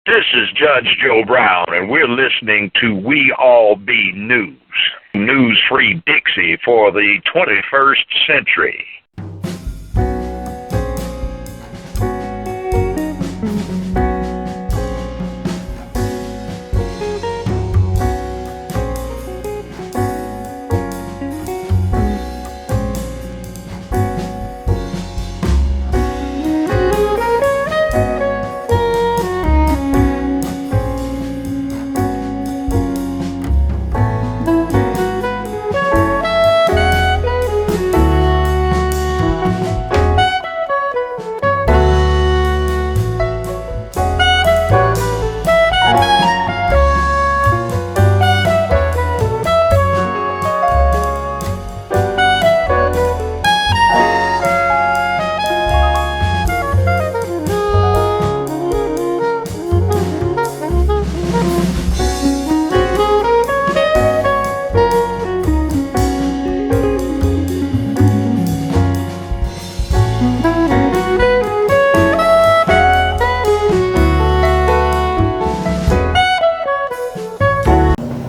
This is Judge Joe Brown, and we're listening to We All Be News. News-free Dixie for the 21st century.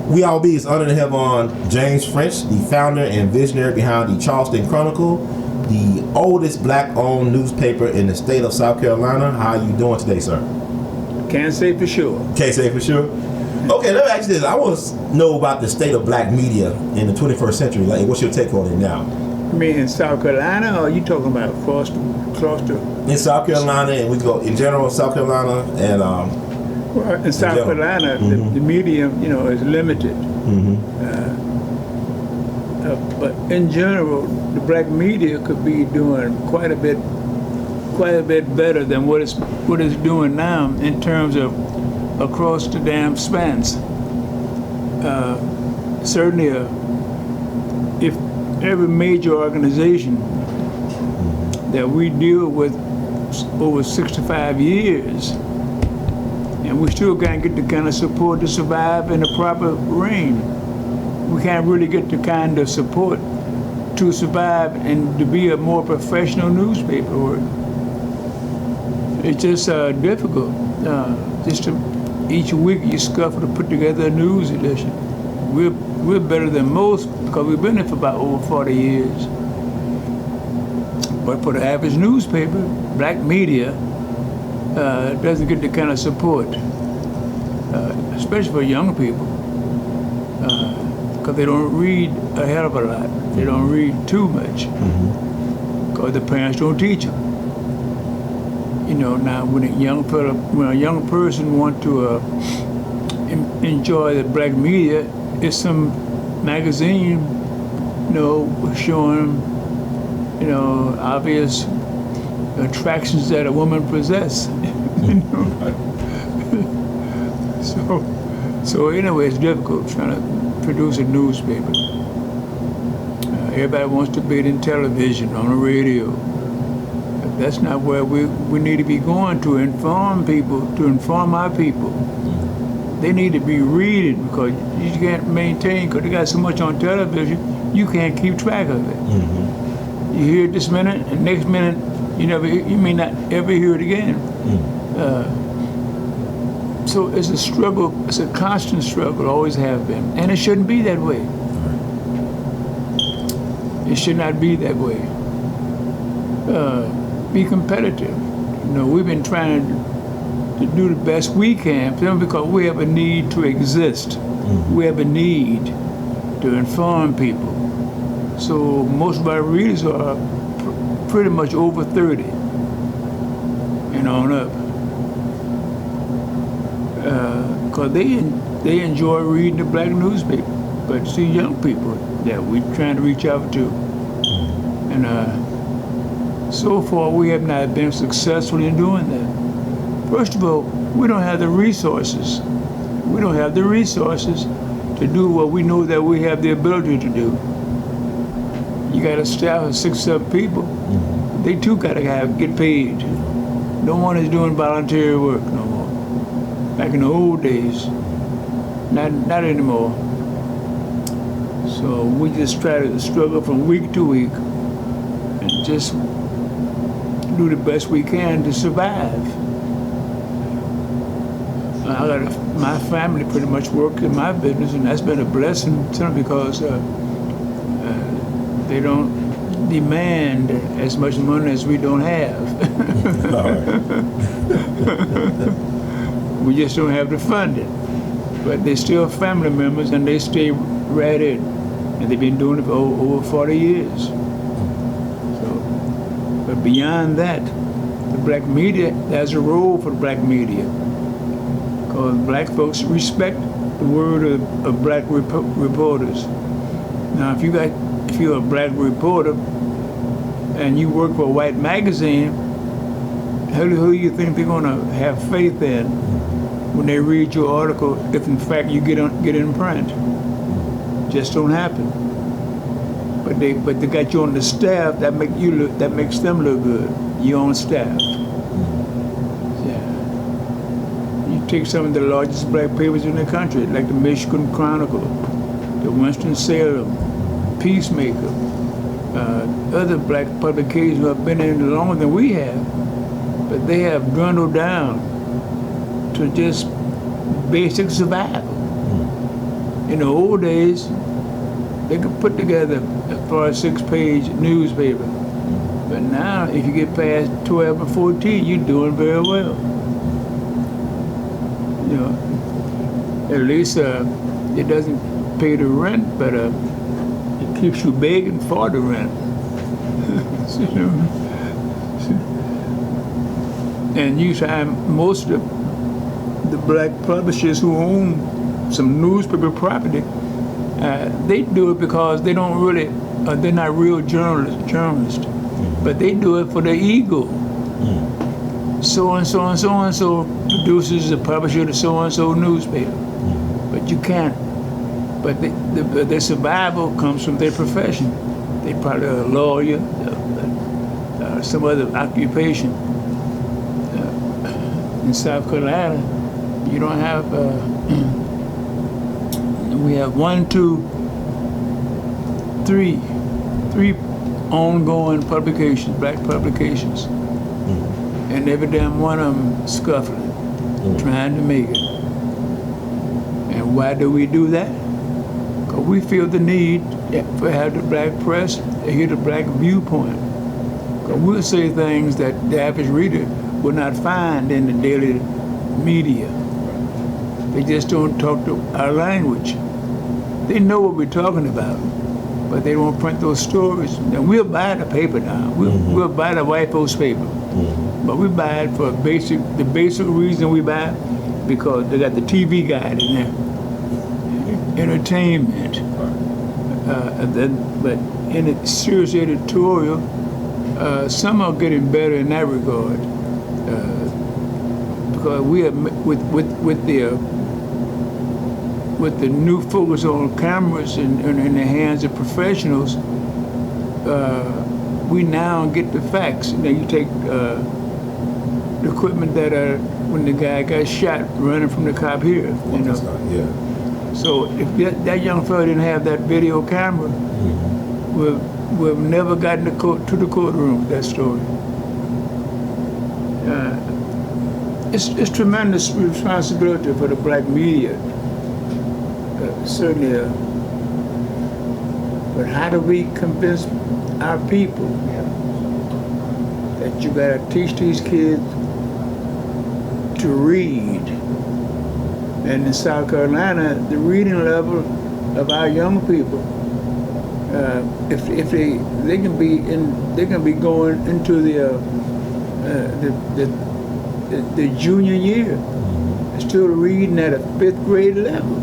We All Be is honored to have on James French, the founder and visionary behind the Charleston Chronicle, the oldest black-owned newspaper in the state of South Carolina. How are you doing today, sir? Can't say for sure. Can't say for sure? Okay, let me ask you this. I want to know about the state of black media in the 21st century. Like, what's your take on it now? You mean in South Carolina, or are you talking about across the... In South Carolina, and we go in general, South Carolina, and well, in South Carolina, the medium, is limited. But in general, the black media could be doing quite a bit better than what it's doing now in terms of across the damn spans. Certainly, if every major organization that we deal with over 65 years, and we still can't get the kind of support to survive in the proper reign. We can't really get the kind of support to survive and to be a more professional newspaper. It's just difficult. Each week you scuffle to put together a news edition. We're better than most because we've been there for about over 40 years. But for the average newspaper, black media, doesn't get the kind of support, especially for young people, because they don't read a hell of a lot. They don't read too much, because the parents don't teach them. Now when a young person wants to enjoy the black media, it's some magazine, showing, obvious attractions that a woman possesses. So anyway, it's difficult trying to produce a newspaper. Everybody wants to be in television, on the radio. But that's not where we need to be going to inform people, to inform our people. They need to be reading because you can't maintain, because they got so much on television, you can't keep track of it. You hear it this minute, and next minute, you may not ever hear it again. So it's a struggle, it's a constant struggle, always have been. And it shouldn't be that way. It should not be that way. Be competitive. We've been trying to do the best we can, because we have a need to exist. We have a need to inform people. So most of our readers are pretty much over 30 and on up. Because they enjoy reading the black newspaper. But see, young people that we're trying to reach out to. And so far we have not been successful in doing that. First of all, we don't have the resources. We don't have the resources to do what we know that we have the ability to do. You got a staff of 6, 7 people. They too got to get paid. No one is doing voluntary work no more. Back in the old days, not anymore. So we just try to struggle from week to week and just do the best we can to survive. My family pretty much works in my business, and that's been a blessing to them because they don't demand as much money as we don't have. We just don't have the funding. But they're still family members, and they stay right in. And they've been doing it for over 40 years. So, but beyond that, the black media, there's a role for the black media. Because black folks respect the word of black reporters. Now, if you're a black reporter and you work for a white magazine, who do you think they're gonna have faith in when they read your article if in fact you get in print? Just don't happen. But they got you on the staff that makes them look good. You're on staff. Take some of the largest black papers in the country, like the Michigan Chronicle, the Winston-Salem, Peacemaker, other black publications who have been in longer than we have, but they have dwindled down to just basic survival. In the old days, they could put together for a 6-page newspaper, but now if you get past 12 or 14, you're doing very well. You know, at least it doesn't pay the rent, but it keeps you begging for the rent. And you find most of the black publishers who own some newspaper property, they do it because they don't really, they're not real journalists, but they do it for their ego. So and so and so and so produces a publisher of the so and so newspaper, but you can't. But their survival comes from their profession. They probably are a lawyer, some other occupation. In South Carolina, you don't have. We have 3 ongoing publications, black publications. And every damn one of them scuffling, trying to make it. And why do we do that? Because we feel the need to have the black press to hear the black viewpoint. Because we'll say things that the average reader will not find in the daily media. They just don't talk to our language. They know what we're talking about, but they won't print those stories. And we'll buy the paper now. We'll buy the white folks' paper. But we buy it for the basic reason we buy it, because they got the TV guide in there, entertainment. But in a serious editorial, some are getting better in that regard, because we have with the new focus on cameras in the hands of professionals. We now get the facts. Now you take the equipment that when the guy got shot running from the cop here, you know. So if that young fellow didn't have that video camera, we've never gotten to the courtroom with that story. It's tremendous responsibility for the black media, certainly. But how do we convince our people that you gotta teach these kids to read? And in South Carolina, the reading level of our young people, if they can be going into the junior year, still reading at a 5th grade level.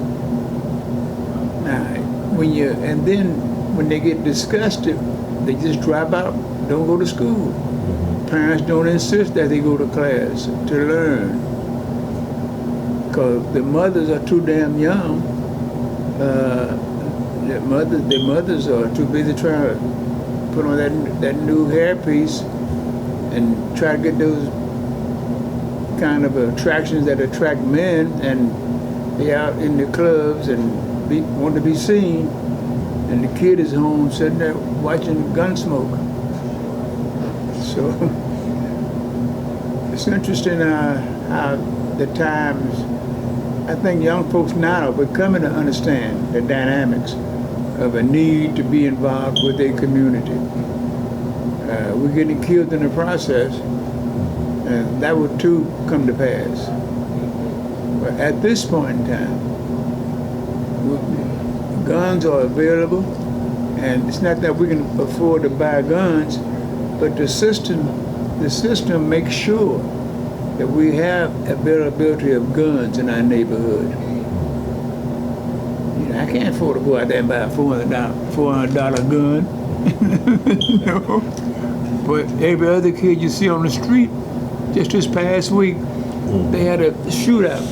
Now, when they get disgusted, they just drop out, don't go to school. Parents don't insist that they go to class to learn, because the mothers are too damn young. Their mothers are too busy trying to put on that new hairpiece and try to get those kind of attractions that attract men, and they out in the clubs and want to be seen. And the kid is home sitting there watching Gunsmoke. So it's interesting how the times I think young folks now are becoming to understand the dynamics of a need to be involved with their community. We're getting killed in the process, and that would too come to pass. But at this point in time, guns are available, and it's not that we can afford to buy guns, but the system makes sure that we have availability of guns in our neighborhood. You know, I can't afford to go out there and buy a $400 gun. No. But every other kid you see on the street, just this past week, they had a shootout.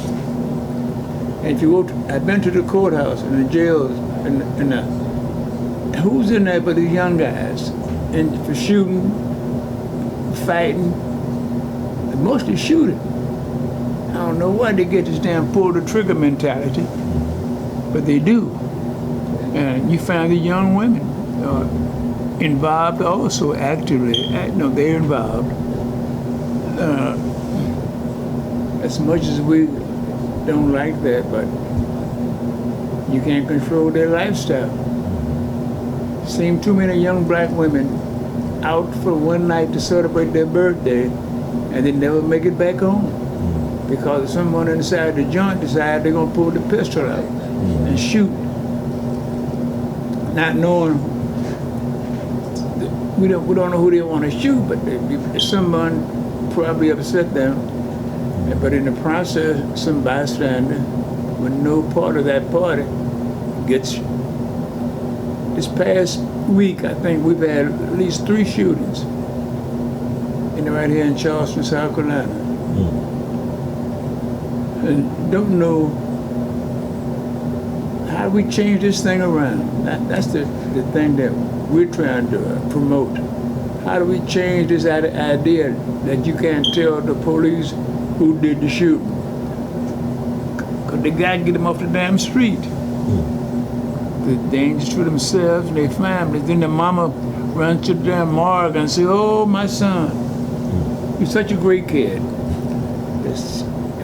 And if you go I've been to the courthouse and the jails, and who's in there but the young guys? And for shooting, fighting, mostly shooting. I don't know why they get this damn pull the trigger mentality, but they do. And you find the young women involved also actively. No, they're involved. As much as we don't like that, but you can't control their lifestyle. Seen too many young black women out for one night to celebrate their birthday, and they never make it back home because someone inside the joint decided they're gonna pull the pistol out and shoot, not knowing. We don't know who they want to shoot, but someone probably upset them. But in the process, some bystander with no part of that party gets. This past week, I think we've had at least 3 shootings right here in Charleston, South Carolina. And don't know how we change this thing around. That's the thing that we're trying to promote. How do we change this idea that you can't tell the police who did the shooting? Because they got to get them off the damn street. The dangers to themselves and their families. Then the mama runs to the damn morgue and says, "Oh, my son, you're such a great kid."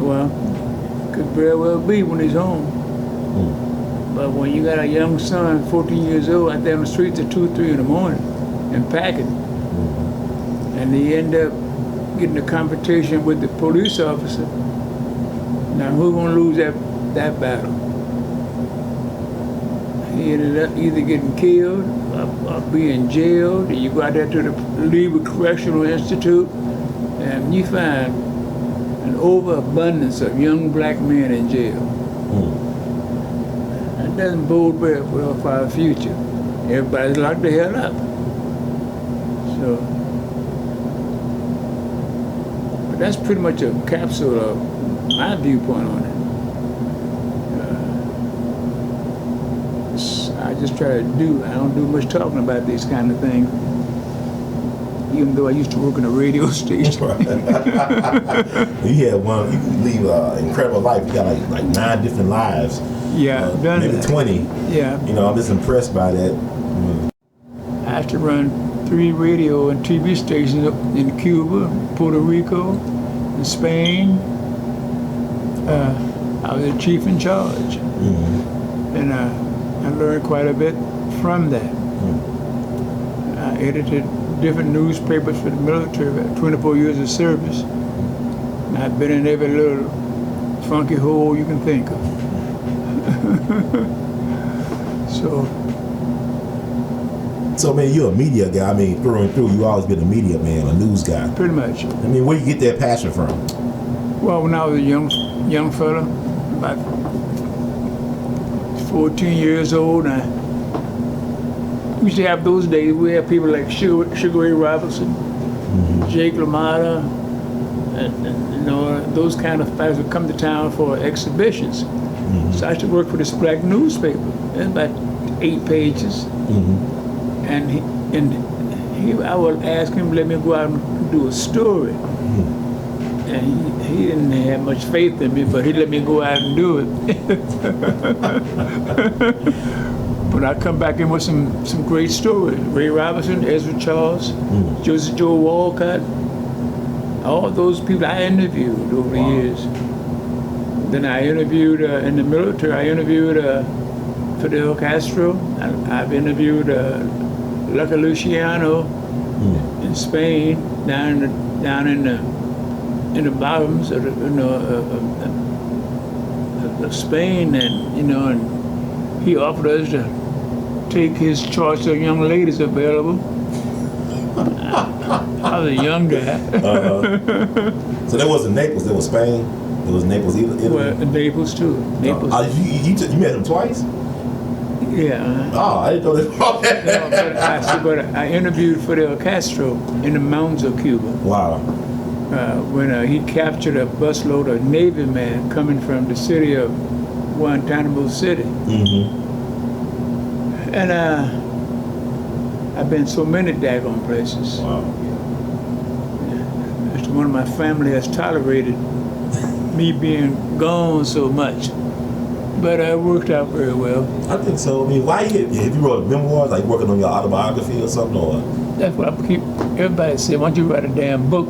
Well, could very well be when he's home. But when you got a young son, 14 years old, out there on the streets at 2 or 3 in the morning and packing, and they end up getting a confrontation with the police officer, now who's gonna lose that battle? He ended up either getting killed or being jailed, and you go out there to the Legal Correctional Institute, and you find an overabundance of young black men in jail. That doesn't bode well for our future. Everybody's locked the hell up. So, but that's pretty much a capsule of my viewpoint on it. I just try to I don't do much talking about these kind of things, even though I used to work in a radio station. You had one, you could leave an incredible life. You got like 9 different lives. Yeah, maybe that. 20. Yeah. You know, I'm just impressed by that. I had to run 3 radio and TV stations in Cuba, Puerto Rico, and Spain. I was the chief in charge. And I learned quite a bit from that. I edited different newspapers for the military, about 24 years of service. And I've been in every little funky hole you can think of. So man, you're a media guy. I mean, through and through, you always been a media man, a news guy. Pretty much. I mean, where you get that passion from? Well, when I was a young fella, about 14 years old, and we used to have those days. We had people like Sugar Ray Robinson, Jake LaMotta, and you know, those kind of guys would come to town for exhibitions. So I used to work for this black newspaper. It was about 8 pages, and I would ask him to let me go out and do a story. And he didn't have much faith in me, but he let me go out and do it. But I come back in with some great stories. Ray Robinson, Ezra Charles, Joseph Joe Walcott, all those people I interviewed over the years Then I interviewed in the military. I interviewed Fidel Castro. I've interviewed LuckyLuciano in Spain, down in the bottoms of of Spain, and and he offered us to take his choice of young ladies available. I was a young guy. So that wasn't Naples. That was Spain. It was Naples, Italy. Well, Naples too. Naples. You met him twice? Yeah. Oh, I didn't know that. No, but I interviewed Fidel Castro in the mountains of Cuba. Wow. When he captured a busload of Navy men coming from the city of Guantanamo City. And I've been so many daggone places. Wow. One of my family has tolerated me being gone so much, but it worked out very well. I think so. I mean, why if you wrote memoirs, like working on your autobiography or something, or that's what I keep everybody say. Why don't you write a damn book?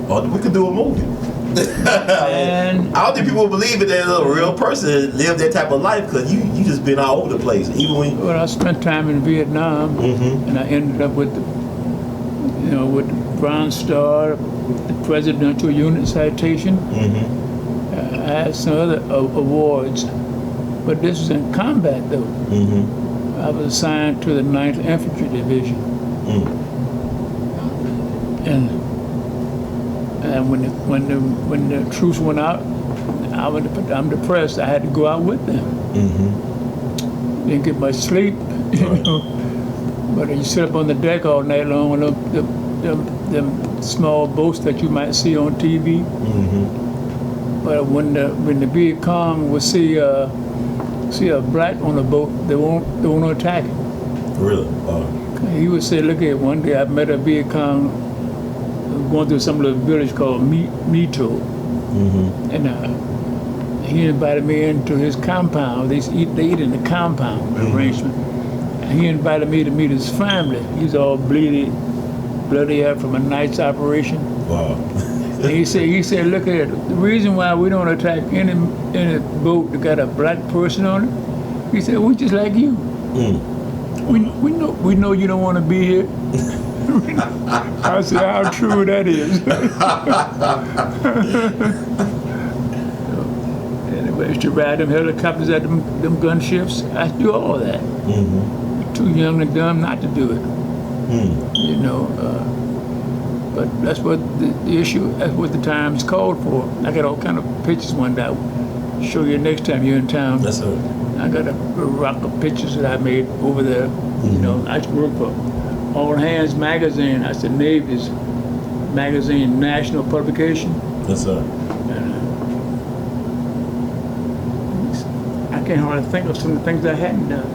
Or we could do a movie. And I don't think people believe it that a real person lived that type of life, because you just been all over the place. Even when I spent time in Vietnam, and I ended up with the with the Bronze Star, the Presidential Unit Citation. I had some other awards, but this was in combat though. I was assigned to the 9th Infantry Division, and when the troops went out, I'm depressed. I had to go out with them. Didn't get much sleep, But you sit up on the deck all night long on them small boats that you might see on TV. But when the VietCong would see a black on a boat, they won't attack it. Really? He would say, look at one day I met a VietCong going through some little village called Mito, and he invited me into his compound. They eat in the compound arrangement. And he invited me to meet his family. He's all bloody out from a night's operation. Wow. And he said, look at it. The reason why we don't attack any boat that got a black person on it, he said, we're just like you. We know you don't want to be here. I said, how true that is. Anyway, I used to ride them helicopters at them gunships. I do all that. Too young and dumb not to do it. But that's what the issue, that's what the times called for. I got all kind of pictures one day. I'll show you next time you're in town. Yes, sir. I got a rock of pictures that I made over there. I work for All Hands Magazine. That's the Navy's magazine, national publication. Yes, sir. And, I can't hardly think of some of the things I hadn't done.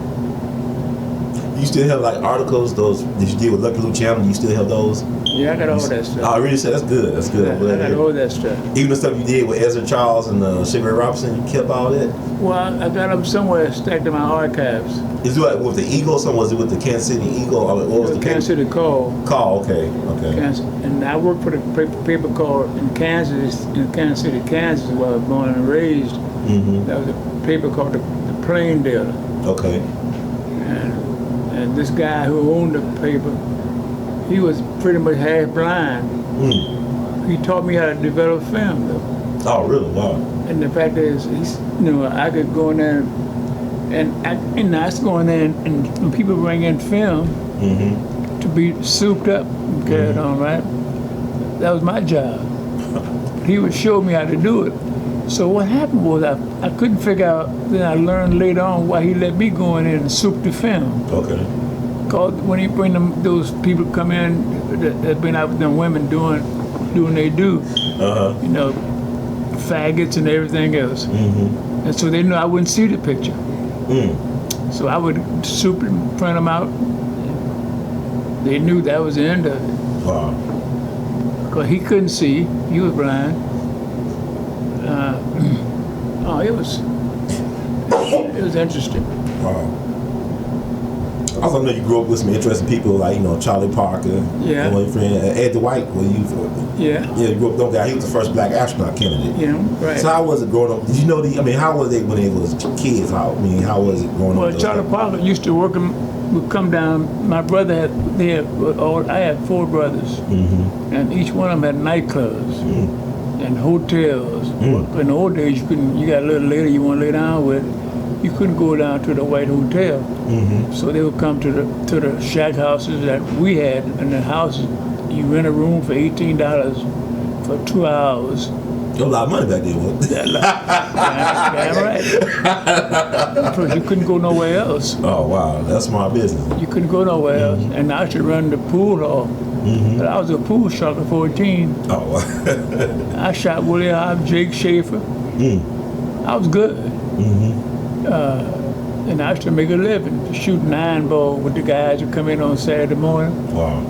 You still have like articles, those that you did with LuckyLuciano, you still have those? Yeah, I got all that stuff. Oh, I really said that's good. That's good. I got all that stuff. Even the stuff you did with Ezra Charles and Sugar Ray Robinson, you kept all that? Well, I got them somewhere stacked in my archives. Is it like with the Eagle or something? Was it with the Kansas City Eagle? Or what was the Kansas City Call. Call, okay. Kansas, and I worked for the paper called in Kansas City, Kansas, where I was born and raised. That was a paper called the Plain Dealer. Okay. And this guy who owned the paper, he was pretty much half blind. He taught me how to develop film, though. Oh, really? Wow. And the fact is, I could go in there and I used to go in there and when people bring in film to be souped up and carried on, right? That was my job. He would show me how to do it. So what happened was I couldn't figure out, then I learned later on why he let me go in there and soup the film. Okay. Because when he bring those people come in that been out with them women doing they do, faggots and everything else. And so they knew I wouldn't see the picture. So I would soup and print them out. They knew that was the end of it. Wow. Because he couldn't see, he was blind. It was interesting. Wow. I also know you grew up with some interesting people like, CharlieParker. Yeah. Your friend Ed Dwight. Yeah. Yeah, you grew up with that guy. He was the first black astronaut candidate. Yeah, right. So how was it growing up? Did you know how was it when they was kids? How was it growing up? Well, Charlie used to work would come down. My brother I had 4 brothers, and each one of them had nightclubs and hotels. In the old days, you got a little lady you want to lay down with, you couldn't go down to the White Hotel. So they would come to the shack houses that we had, and the houses you rent a room for $18 for 2 hours. There was a lot of money back then, wasn't it? Damn right. Because you couldn't go nowhere else. Oh, wow. That's smart business. You couldn't go nowhere else. And I used to run the pool hall. But I was a pool shark at 14. Oh, wow. I shot Willie Hobbs, Jake Schaefer. I was good. And I used to make a living shooting 9-ball with the guys who come in on Saturday morning. Wow.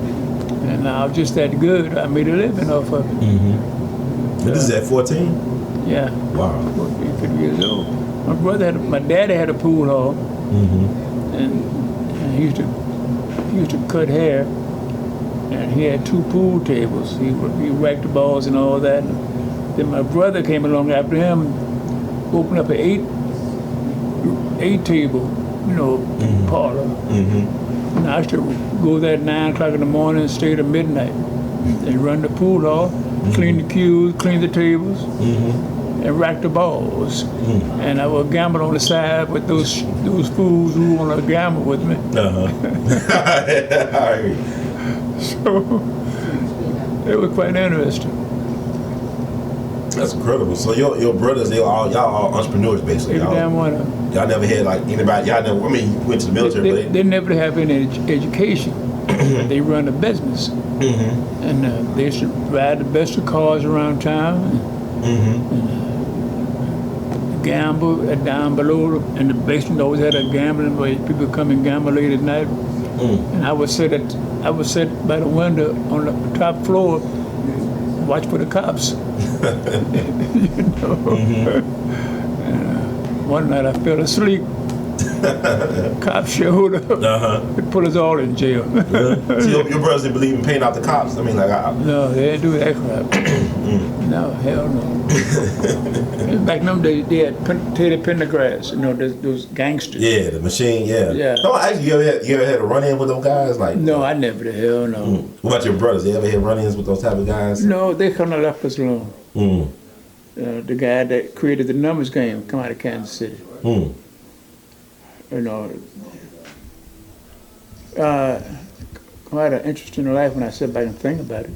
And I was just that good. I made a living off of it. This is at 14? Yeah. Wow. 14, 15 years old. My daddy had a pool hall, and he used to cut hair, and he had 2 pool tables. He racked the balls and all that. And then my brother came along after him, opened up an 8 table, parlor. And I used to go there at 9 o'clock in the morning and stay till midnight. And run the pool hall, clean the cues, clean the tables, and rack the balls. And I would gamble on the side with those fools who want to gamble with me. So it was quite interesting. That's incredible. So your brothers, y'all all entrepreneurs basically. Every damn one of them. Y'all never had like anybody. You went to the military. They never have any education. They run a business, and they used to ride the best of cars around town, and gamble down below. And the basement always had a gambling where people come and gamble late at night. And I would sit by the window on the top floor, watch for the cops. One night I fell asleep. Cops showed up. They put us all in jail. So your brothers didn't believe in paying off the cops? No, they didn't do that crap. No, hell no. Back in them days, they had Teddy Pendergrass, those gangsters. Yeah, the machine, yeah. No, actually, you ever had a run-in with those guys? No, I never did. Hell no. What about your brothers? They ever had run-ins with those type of guys? No, they kind of left us alone. The guy that created the numbers game come out of Kansas City. Quite an interesting life when I sit back and think about it.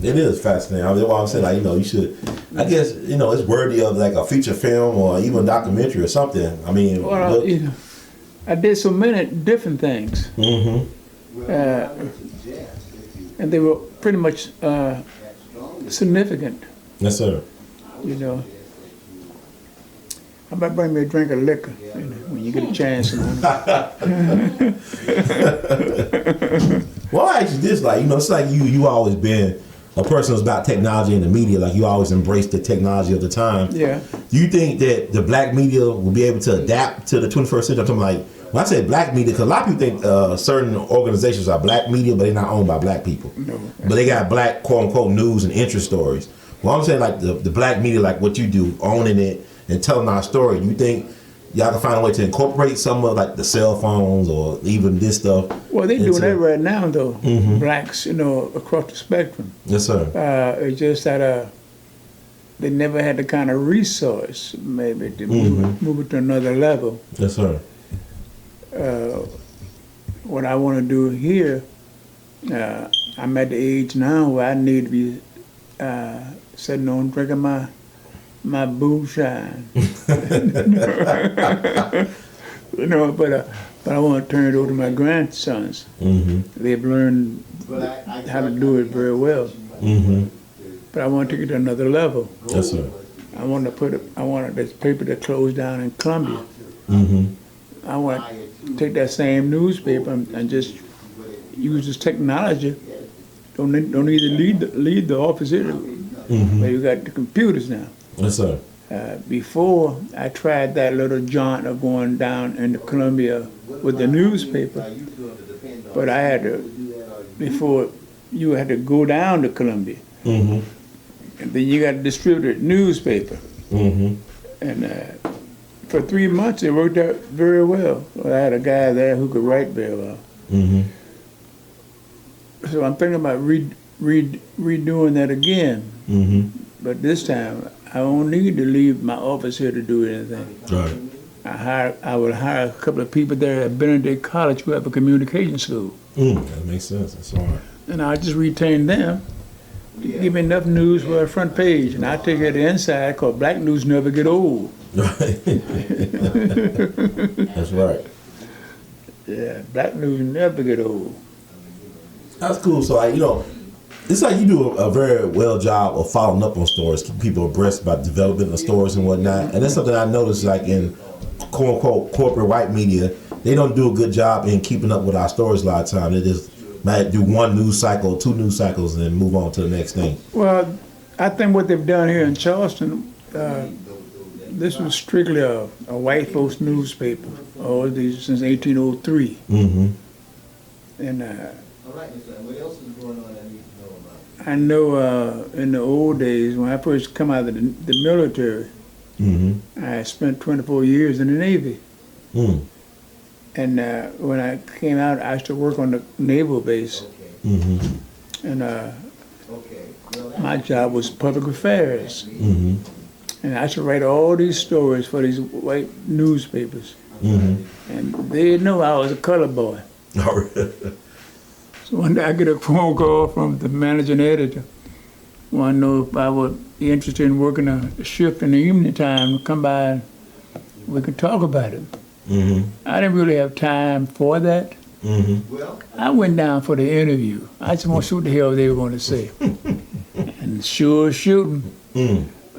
It is fascinating. That's why I'm saying, you should. I guess it's worthy of like a feature film or even a documentary or something. I mean, I did so many different things, and they were pretty much significant. Yes, sir. How about bring me a drink of liquor when you get a chance? Well, actually, this it's like you always been a person who's about technology and the media. Like you always embraced the technology of the time. Yeah. Do you think that the black media will be able to adapt to the 21st century? I'm talking when I say black media, because a lot of people think certain organizations are black media, but they're not owned by black people. No. But they got black quote unquote news and interest stories. Well, I'm saying like the black media, like what you do, owning it and telling our story. Do you think y'all can find a way to incorporate some of like the cell phones or even this stuff? Well, they're doing that right now, though. Blacks, across the spectrum. Yes, sir. It's just that they never had the kind of resource, maybe, to move it to another level. Yes, sir. What I want to do here, I'm at the age now where I need to be sitting on drinking my moonshine. But I want to turn it over to my grandsons. They've learned how to do it very well. But I want to take it to another level. Yes, sir. I want this paper that closed down in Columbia. I want to take that same newspaper and just use this technology. Don't need to leave the office here. But you got the computers now. Yes, sir. before I tried that little jaunt of going down into Columbia with the newspaper, but I had to, before you had to go down to Columbia, and then you got to distribute newspaper. And for 3 months it worked out very well. I had a guy there who could write very well. So I'm thinking about redoing that again. But this time I don't need to leave my office here to do anything. Right. I would hire a couple of people there at Benedict College who have a communication school. That makes sense. That's all right. And I just retain them to give me enough news for a front page. And I take it to the inside because black news never get old. Right. That's right. Yeah, black news never get old. That's cool. So, it's like you do a very well job of following up on stories, keeping people abreast about development of stories and whatnot. And that's something I noticed, like in quote unquote corporate white media, they don't do a good job in keeping up with our stories a lot of times. They just might do one news cycle, 2 news cycles, and then move on to the next thing. Well, I think what they've done here in Charleston, this was strictly a white folks newspaper, since 1803. And what else is going on I need to know about? I know in the old days, when I first come out of the military, I spent 24 years in the Navy. And when I came out, I used to work on the naval base. And my job was public affairs. And I should write all these stories for these white newspapers. And they know I was a color boy. So one day I get a phone call from the managing editor. Want to know if I would be interested in working a shift in the evening time, come by and we could talk about it. I didn't really have time for that. I went down for the interview. I just want to see what the hell they were going to say. And sure shooting.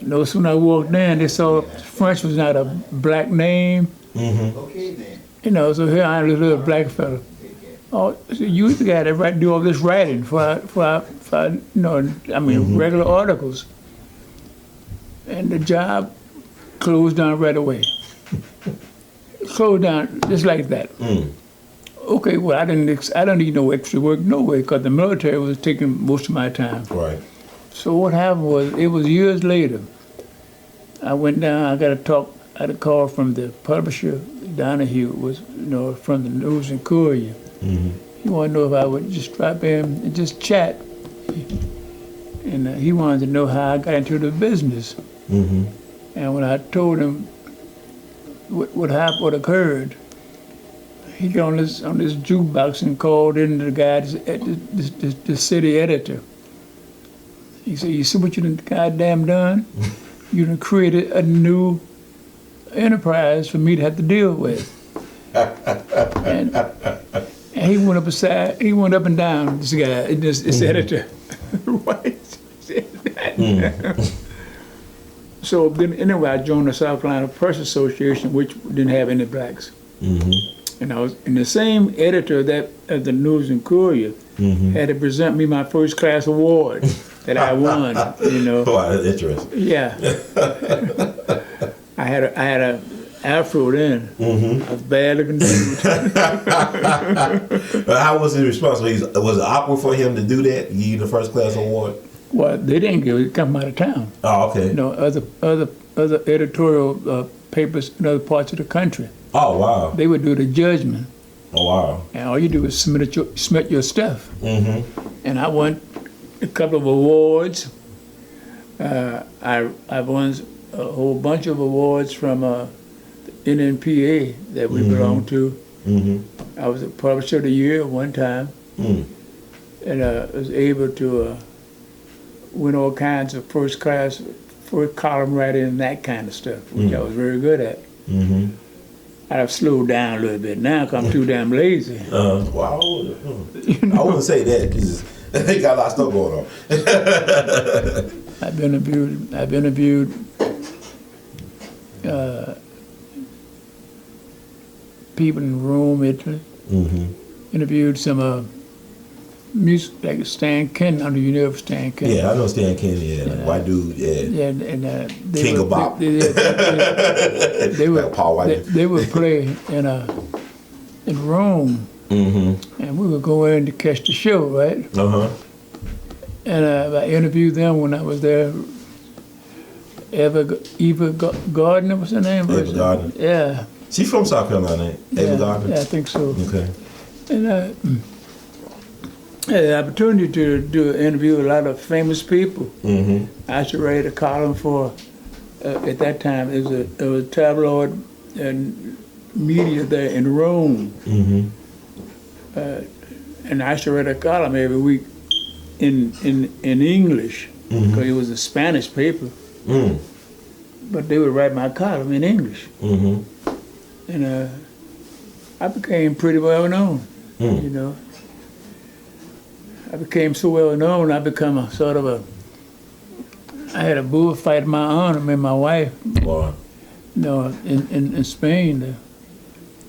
No sooner I walked in, they saw French was not a black name. So here I am, this little black fella. Oh, so you the guy that do all this writing for regular articles. And the job closed down right away. Closed down just like that. Okay, well I don't need no extra work no way because the military was taking most of my time. Right. So what happened was, it was years later. I went down. I got a call from the publisher. Donahue was, from the News and Courier. He wanted to know if I would just drop in and just chat. And he wanted to know how I got into the business. And when I told him what occurred, he got on this jukebox and called in the guy, the city editor. He said, "You see what you done goddamn done? You done created a new enterprise for me to have to deal with." And he went up and down, this guy, this editor. Right? So then, anyway, I joined the South Carolina Press Association, which didn't have any blacks. And I was in the same editor of the News and Courier had to present me my first class award that I won. Wow, that's interesting. Yeah. I had a afro then. I was bad looking dude. How was his response? Was it awkward for him to do that? Give you the first class award? Well, they didn't give it. Come out of town. Oh, okay. Other editorial papers in other parts of the country. Oh, wow. They would do the judgment. Oh, wow. And all you do is submit your stuff. And I won a couple of awards. I won a whole bunch of awards from the NNPA that we belong to. I was a publisher of the year one time. And I was able to win all kinds of first column writing and that kind of stuff, which I was very good at. I've slowed down a little bit now because I'm too damn lazy. Wow. I wouldn't say that because they got a lot of stuff going on. I've interviewed people in Rome, Italy. Interviewed some music like StanKenton. I know you know StanKenton. Yeah, I know StanKenton. Yeah, like white dude. Yeah. Yeah, and King of Bop. They would Like Paul White. they would play in Rome, and we would go in to catch the show, right? And I interviewed them when I was there. AvaGardner was her name? AvaGardner. Yeah. She's from South Carolina, ain't AvaGardner? Yeah, I think so. Okay. And I had the opportunity to interview a lot of famous people. I used to write a column for, at that time, it was a tabloid and media there in Rome. And I used to write a column every week in English, because it was a Spanish paper. But they would write my column in English. And I became pretty well known, you know. I became so well known, I become a sort of I had a bullfight in my honor, me and my wife, Wow. you know, in Spain,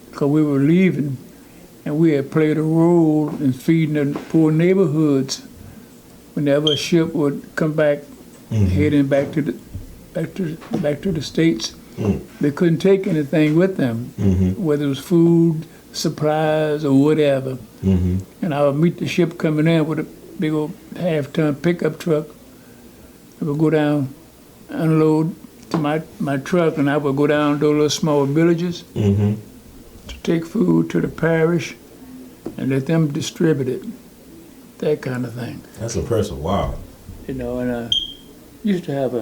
because we were leaving, and we had played a role in feeding the poor neighborhoods whenever a ship would come back, heading back to the States. They couldn't take anything with them, whether it was food, supplies, or whatever. And I would meet the ship coming in with a big old half-ton pickup truck. I would go down, unload to my truck, and I would go down to little small villages to take food to the parish and let them distribute it, that kind of thing. That's impressive. Wow. You know, and I used to have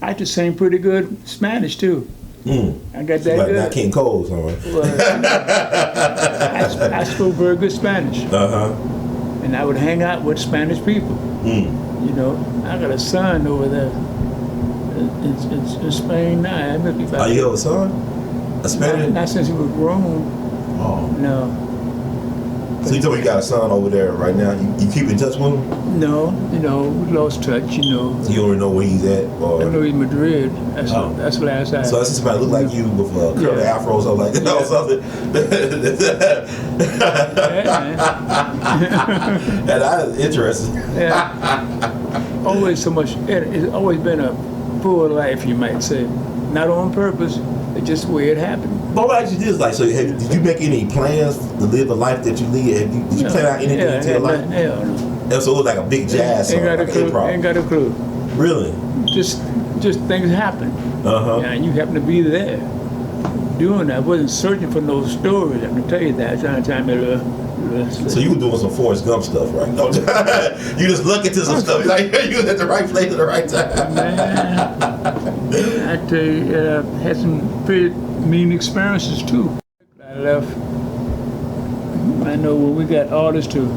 I used to sing pretty good Spanish too. I got that like good. not King Cole, somewhere. Well, I spoke very good Spanish. And I would hang out with Spanish people. You know, I got a son over there in Spain now. Oh, you have a son? A Spanish? Not since he was grown. Oh. No. So you told me you got a son over there right now. You keep in touch with him? No, you know, we lost touch, you know. So you don't know where he's at? Or? I know he's in Madrid. That's the last I... So that's just somebody look like you with curly afro or something like that or something. And that is interesting. Yeah. Always so much... It's always been a poor life, you might say. Not on purpose. It's just the way it happened. But what actually is like, so did you make any plans to live the life that you lead? Did you plan out anything into your life? Hell no. And so it was like a big jazz song, like improv. Ain't got a clue. Really? Just things happen. And you happen to be there doing that. I wasn't searching for no stories, I can tell you that. So you were doing some Forrest Gump stuff, right? No, you just look into some stuff. Like you was at the right place at the right time. Man, I tell you, had some pretty mean experiences too. I left. I know when we got orders to.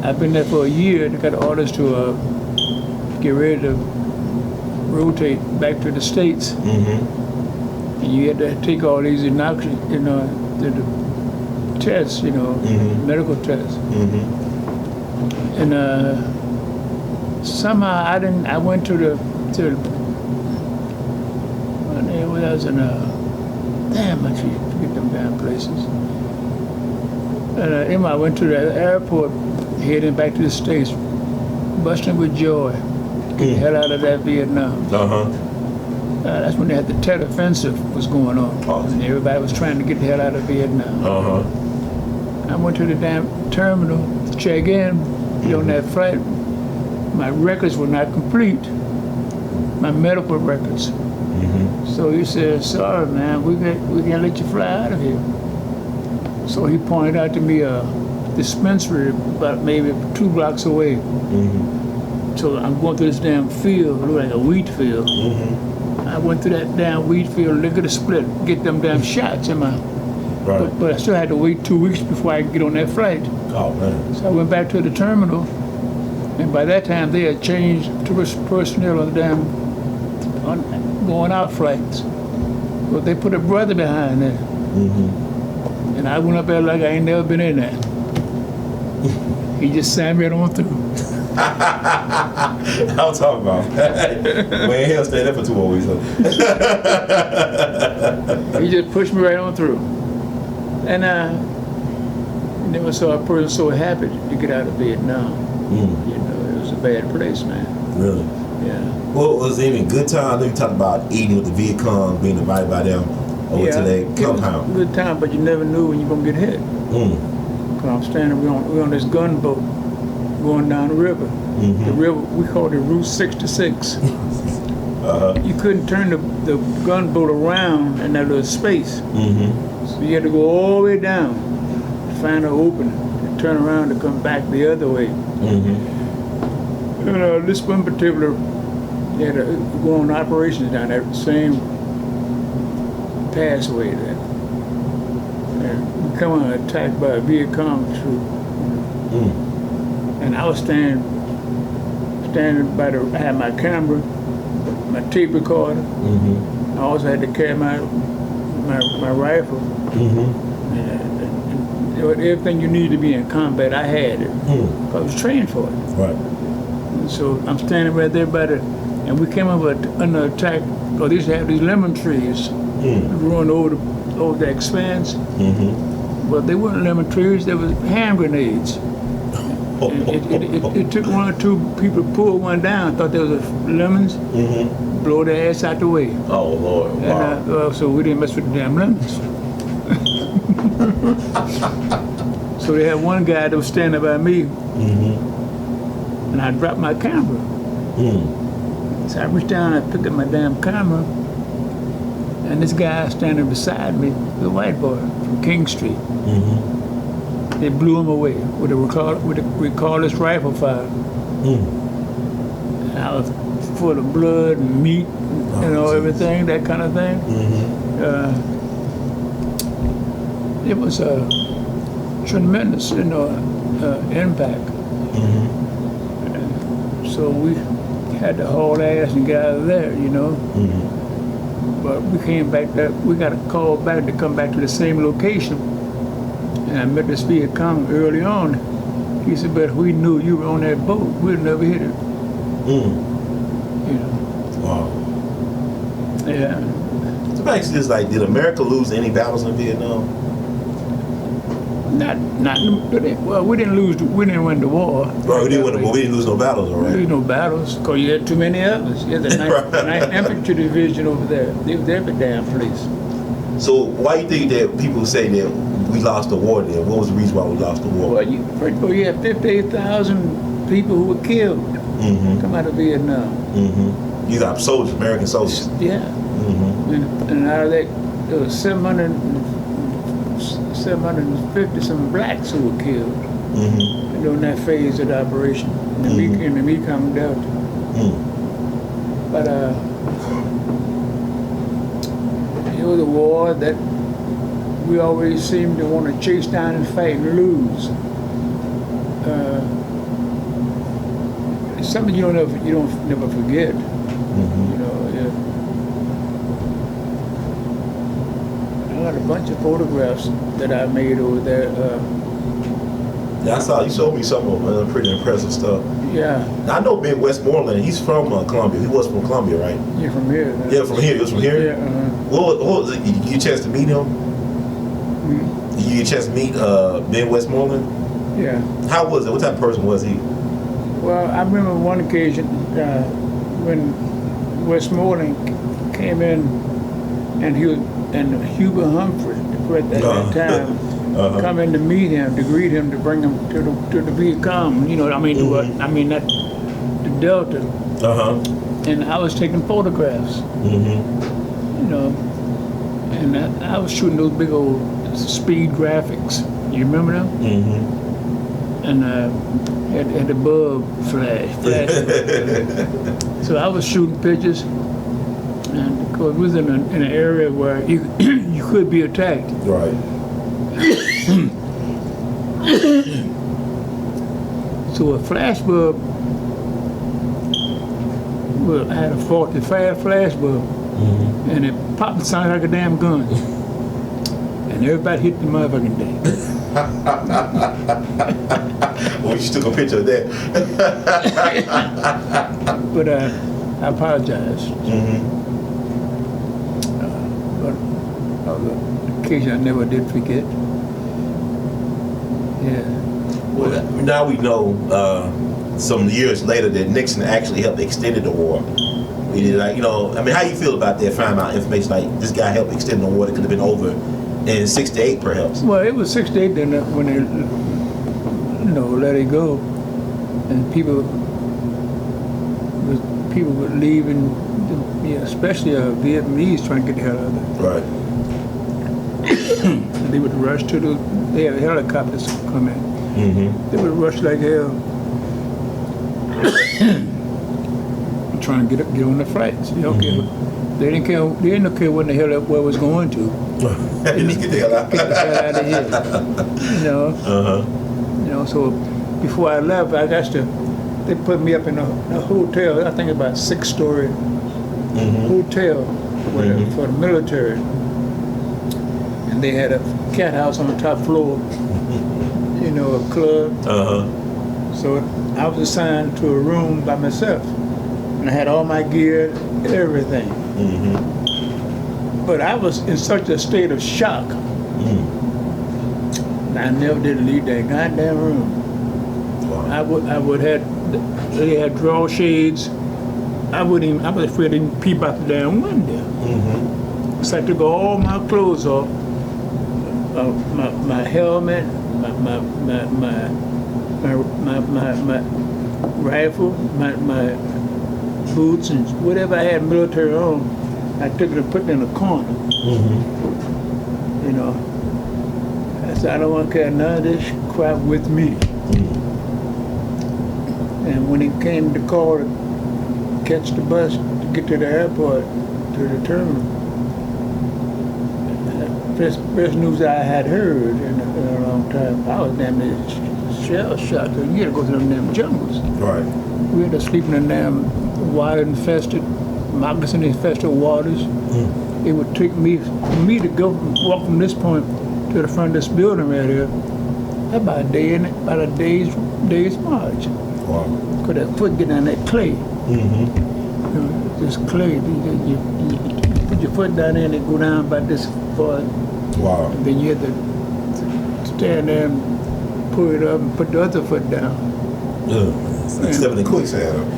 I've been there for a year. They got orders to get ready to rotate back to the States. And you had to take all these inoculations, you know, the tests, you know, medical tests. And somehow I went to I was in damn, I forget them damn places. And I went to the airport, heading back to the States, busting with joy, get the hell out of that Vietnam. That's when they had the Tet Offensive was going on. And everybody was trying to get the hell out of Vietnam. I went to the damn terminal to check in, get on that flight. My records were not complete, my medical records. So he said, sorry man, we can't let you fly out of here. So he pointed out to me a dispensary about maybe 2 blocks away. So I'm going through this damn field, it looked like a wheat field. I went through that damn wheat field, look at the split, get them damn shots in my... But I still had to wait 2 weeks before I could get on that flight. Oh, man. So I went back to the terminal, and by that time they had changed tourist personnel on the damn going out flights. But they put a brother behind there. And I went up there like I ain't never been in there. He just signed me right on through. I'm talking about. We ain't here to stay there for 2 more weeks. Huh? He just pushed me right on through. And never saw a person so happy to get out of Vietnam. Mm. You know, it was a bad place, man. Really? Yeah. Well, was there any good time? I know you talked about eating with the VietCong, being invited by them over to their compound. Good time, but you never knew when you're gonna get hit. Mm. Cause I'm standing, we on this gunboat going down the river. Mm-hmm. The river, we called it Route 66. You couldn't turn the gunboat around in that little space. Mm-hmm. So you had to go all the way down to find an opening, and turn around to come back the other way. Mm-hmm. And this one particular, they had to go on operations down that same passway there. And we come on attacked by a VietCong troop. Mm. And I was standing by I had my camera, my tape recorder. Mm-hmm. I also had to carry my rifle. Mm-hmm. And everything you need to be in combat, I had it. Mm. I was trained for it. Right. And so I'm standing right there and we came up under attack. They used to have these lemon trees growing over the expanse. Mm-hmm. But they weren't lemon trees, they were hand grenades. It took one or two people to pull one down, thought they was lemons, blow their ass out the way. Oh, Lord. Wow. And so we didn't mess with the damn lemons. So they had one guy that was standing by me, and I dropped my camera. So I reached down and I picked up my damn camera, and this guy standing beside me, the white boy from King Street. They blew him away with a recordless rifle fire. And I was full of blood and meat, everything, that kind of thing. It was a tremendous, impact. So we had to haul ass and get out of there, But we came back we got a call back to come back to the same location. And I met this VietCong early on. He said, but we knew you were on that boat, we'd never hit it. Wow. Yeah. So back to this, did America lose any battles in Vietnam? Well, we didn't win the war. Right, we didn't lose no battles, all right? We didn't lose no battles, because you had too many of us. You had the 9th Infantry Division over there. They was every damn place. So why do you think that people say that we lost the war then? What was the reason why we lost the war? Well, first of all, you had 58,000 people who were killed come out of Vietnam. You got soldiers, American soldiers. Yeah. And out of that, there was 750 some blacks who were killed during that phase of the operation in the Mekong Delta. But it was a war that we always seemed to want to chase down and fight and lose. It's something you don't never forget. I got a bunch of photographs that I made over there. Yeah, I saw you showed me some of them, pretty impressive stuff. Yeah. I know Ben Westmoreland. He's from Columbia. He was from Columbia, right? You're from here. Yeah, from here. He was from here. Yeah. What was it? You get a chance to meet him? You get a chance to meet Ben Westmoreland? Yeah. How was it? What type of person was he? Well, I remember one occasion when Westmoreland came in, and Cuban Humphrey at that time come in to meet him, to greet him, to bring him to the VietCong. Not the Delta. And I was taking photographs. And I was shooting those big old speed graphics. You remember them? And had the bulb flash. So I was shooting pictures, and of course, we was in an area where you could be attacked. Right. So a flash bulb, I had a 45 flash bulb, and it popped and sounded like a damn gun. And everybody hit the motherfucking thing. Well, you took a picture of that. But I apologize. But on the occasion I never did forget. Yeah. Well, now we know some years later that Nixon actually helped extend the war. Like, you know, I mean, how you feel about that? Finding out information like this guy helped extend the war that could have been over in '68, perhaps. Well, it was '68 then when they, let it go, and people were leaving, especially Vietnamese trying to get the hell out of there. Right. They would rush they had helicopters come in. Mm-hmm. They would rush like hell, trying to get on the flights. They don't care. They didn't care. They didn't care what the hell that boy was going to. Just get the hell out. Get the hell out of here. So before I left, they put me up in a hotel. I think about 6-story hotel for the military, and they had a cat house on the top floor. A club. So I was assigned to a room by myself, and I had all my gear, everything. But I was in such a state of shock. I never did leave that goddamn room. Wow. They had draw shades. I was afraid to even peep out the damn window. So I took all my clothes off, my helmet, my rifle, my boots, and whatever I had military on, I took it and put it in a corner. I said, I don't want to carry none of this crap with me. And when it came to call to catch the bus to get to the airport, to the terminal, first news I had heard in a long time, I was damn near shell shocked. You had to go through them damn jungles. Right. We had to sleep in the damn water-infested, moccasin-infested waters. It would take me to walk from this point to the front of this building right here, about a day's march. Wow. Cause that foot get on that clay. This clay, you put your foot down there and it go down about this far. Wow. And then you had to stand there and pull it up and put the other foot down. Stepping in quicksand.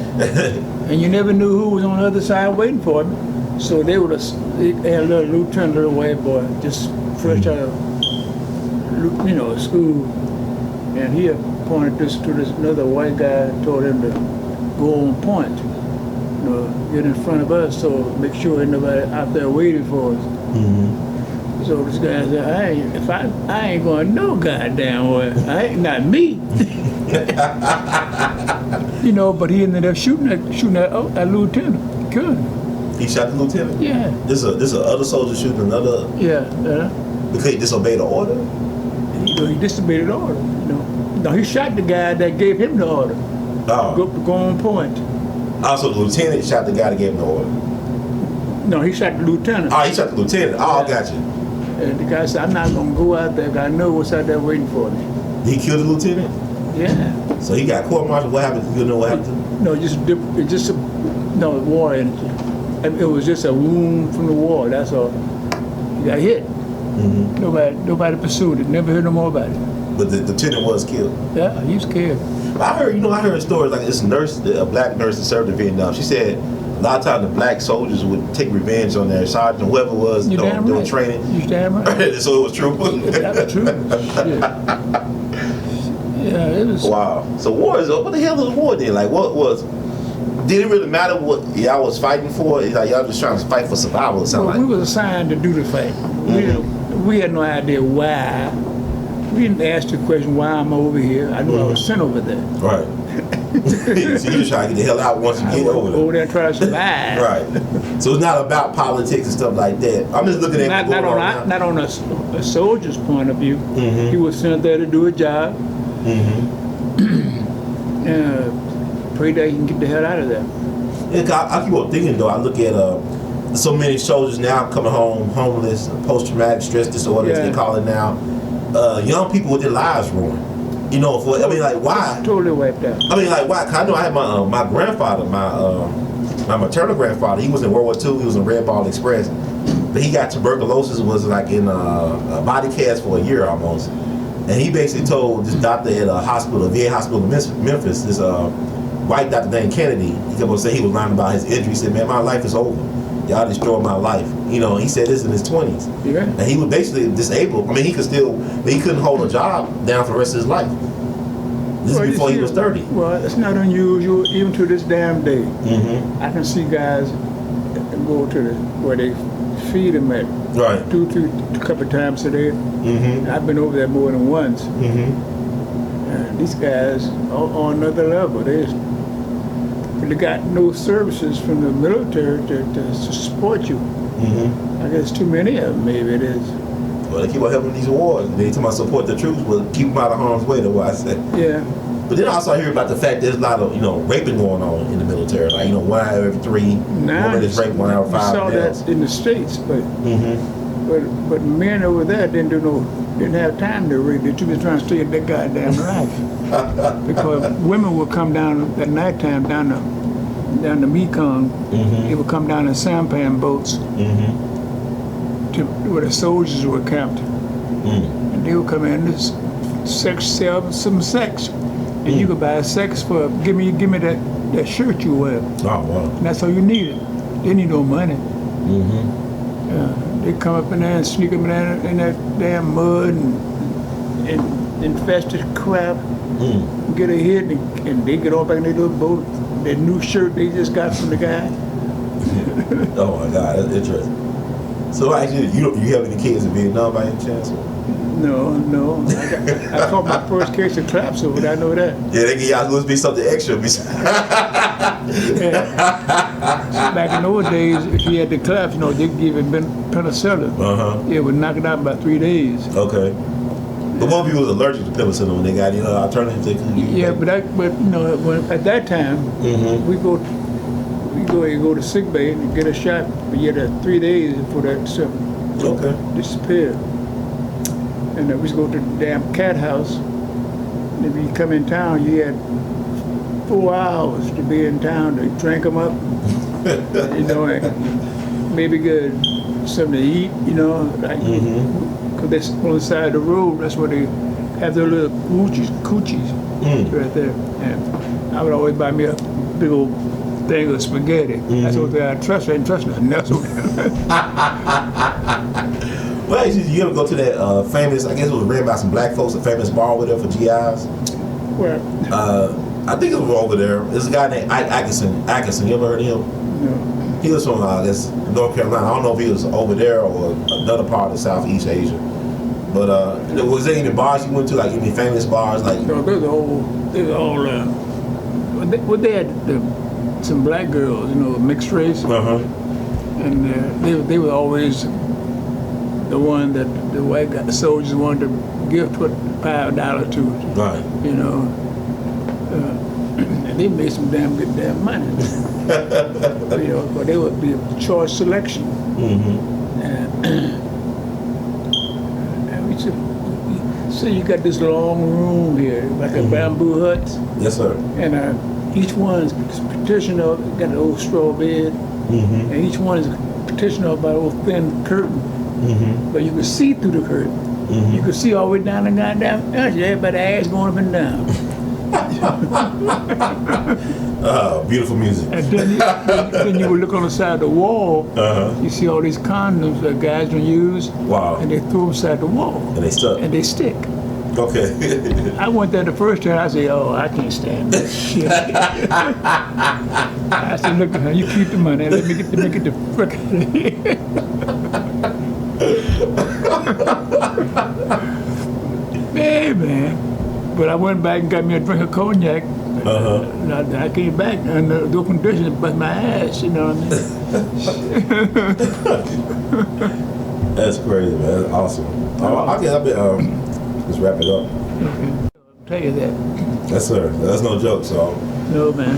And you never knew who was on the other side waiting for me. So they had a little lieutenant, little white boy, just fresh out of school, and he pointed this to this another white guy, told him to go on point, get in front of us, so make sure ain't nobody out there waiting for us. So this guy said, I ain't going no goddamn way. Not me. But he ended up shooting that lieutenant. Good. He shot the lieutenant? Yeah. This is other soldier shooting another? Yeah. Because he disobeyed the order? He disobeyed the order. No, he shot the guy that gave him the order. Oh. Go on point. So the lieutenant shot the guy that gave him the order? No, he shot the lieutenant. Oh, he shot the lieutenant. Oh, Yeah. Gotcha. And the guy said, I'm not going to go out there because I know what's out there waiting for me. He killed the lieutenant? Yeah. So he got court-martialed. What happened? You know what happened to him? No, war energy. It was just a wound from the war, that's all. He got hit. Nobody pursued it. Never heard no more about it. But the lieutenant was killed. Yeah, he was killed. I heard stories like this nurse, a black nurse that served in Vietnam. She said a lot of times the black soldiers would take revenge on their sergeant, whoever was doing training. You damn right. So it was true. That was true. Yeah, it was. Wow. So war is, what the hell was war then? Like, did it really matter what y'all was fighting for? Like, y'all just trying to fight for survival or something? We was assigned to do the fight. We had no idea why. We didn't ask the question, why I'm over here. I knew I was sent over there. Right. So you just trying to get the hell out once you get over there. Over there and try to survive. Right. So it's not about politics and stuff like that. I'm just looking at not on a soldier's point of view. He was sent there to do a job. Pray that he can get the hell out of there. Yeah, I keep on thinking though. I look at so many soldiers now coming home homeless, post-traumatic stress disorder, as they call it now. Young people with their lives ruined. Why? Totally wiped out. Why? 'Cause I know I had my grandfather, my maternal grandfather. He was in World War II. He was in Red Ball Express, but he got tuberculosis. Was like in a body cast for a year almost. And he basically told this doctor at a hospital, a VA hospital in Memphis, this white doctor named Kennedy, he kept on saying he was lying about his injury. He said, man, my life is over. Y'all destroyed my life. You know, he said this in his 20s. Yeah. And he was basically disabled. I mean, he couldn't hold a job down for the rest of his life. This is before he was 30. Well, it's not unusual, even to this damn day. Mm-hmm. I can see guys go to where they feed them at. Right. A couple of times a day. Mm-hmm. I've been over there more than once. Mm-hmm. These guys are on another level. They got no services from the military to support you. Mm-hmm. I guess too many of them, maybe it is. Well, they keep on helping these wars. They talking about support the troops, but keep them out of harm's way, that's what I said. Yeah. But then also I hear about the fact there's a lot of, raping going on in the military. Like, 1 out of every 3 women is raped, 1 out of 5 I saw males. that in the States, but Mm-hmm. but men over there didn't have time to rape. They too busy trying to stay in their goddamn life. Because women would come down at nighttime down the Mekong. Mm-hmm. They would come down in sampan boats Mm-hmm. to where the soldiers were camped. Mm. And they would come in and sell some sex. And you could buy sex for give me that shirt you wear. Oh, wow. And that's all you needed. They need no money. Mm-hmm. They come up in there and sneak them in that damn mud and infested crap. Mm. Get a hit and they get all back in their little boat. That new shirt they just got from the guy. Oh my God, that's interesting. So actually, you have any kids in Vietnam by any chance? No. I caught my first case of claps over there, I know that. Yeah, they give y'all supposed to be something extra. Back in those days, if you had the claps, they give it penicillin. Uh-huh. It would knock it out in about 3 days. Okay. But one people was allergic to penicillin when they got alternatives they couldn't use. Yeah, but at that time, Mm-hmm. we go to sick bay and get a shot. But you had 3 days before that stuff disappeared. And we used to go to the damn cat house. And if you come in town, you had 4 hours to be in town to drink them up. And maybe get something to eat. Because that's on the side of the road. That's where they have their little coochies right there. And I would always buy me a big old thing of spaghetti. That's what I trust. I ain't trust nothing else. Well, you ever go to that famous, I guess it was ran by some black folks, a famous bar over there for GIs? Where? I think it was over there. There's a guy named Atkinson. You ever heard of him? No. He was from, North Carolina. I don't know if he was over there or another part of Southeast Asia. But was there any bars you went to, like any famous bars? Like No, they were all they had some black girls, mixed race. Uh-huh. And they were always the one that the white guy, the soldiers wanted to give $5 to. Right. And they made some damn money. But they would be a choice selection. Mm-hmm. And we said, so you got this long room here, like a bamboo hut. Yes, sir. And each one's petitioned up, got an old straw bed, Mm-hmm. and each one is petitioned up by a little thin curtain. Mm-hmm. But you could see through the curtain. Mm-hmm. You could see all the way down the goddamn country. Everybody's ass going up and down. Beautiful music. And then you would look on the side of the wall. Uh-huh. You see all these condoms that guys don't use. Wow. And they throw them side the wall. And they stuck. And they stick. Okay. I went there the first time. I said, "Oh, I can't stand this shit." I said, "Look, you keep the money. Let me get the frick out of here." Hey, man. But I went back and got me a drink of cognac. Uh-huh. And I came back and the condition bust my ass, what I mean? That's crazy, man. That's awesome. I guess I've been, let's wrap it up. Okay. I'll tell you that. Yes, sir. That's no joke, so. No, man.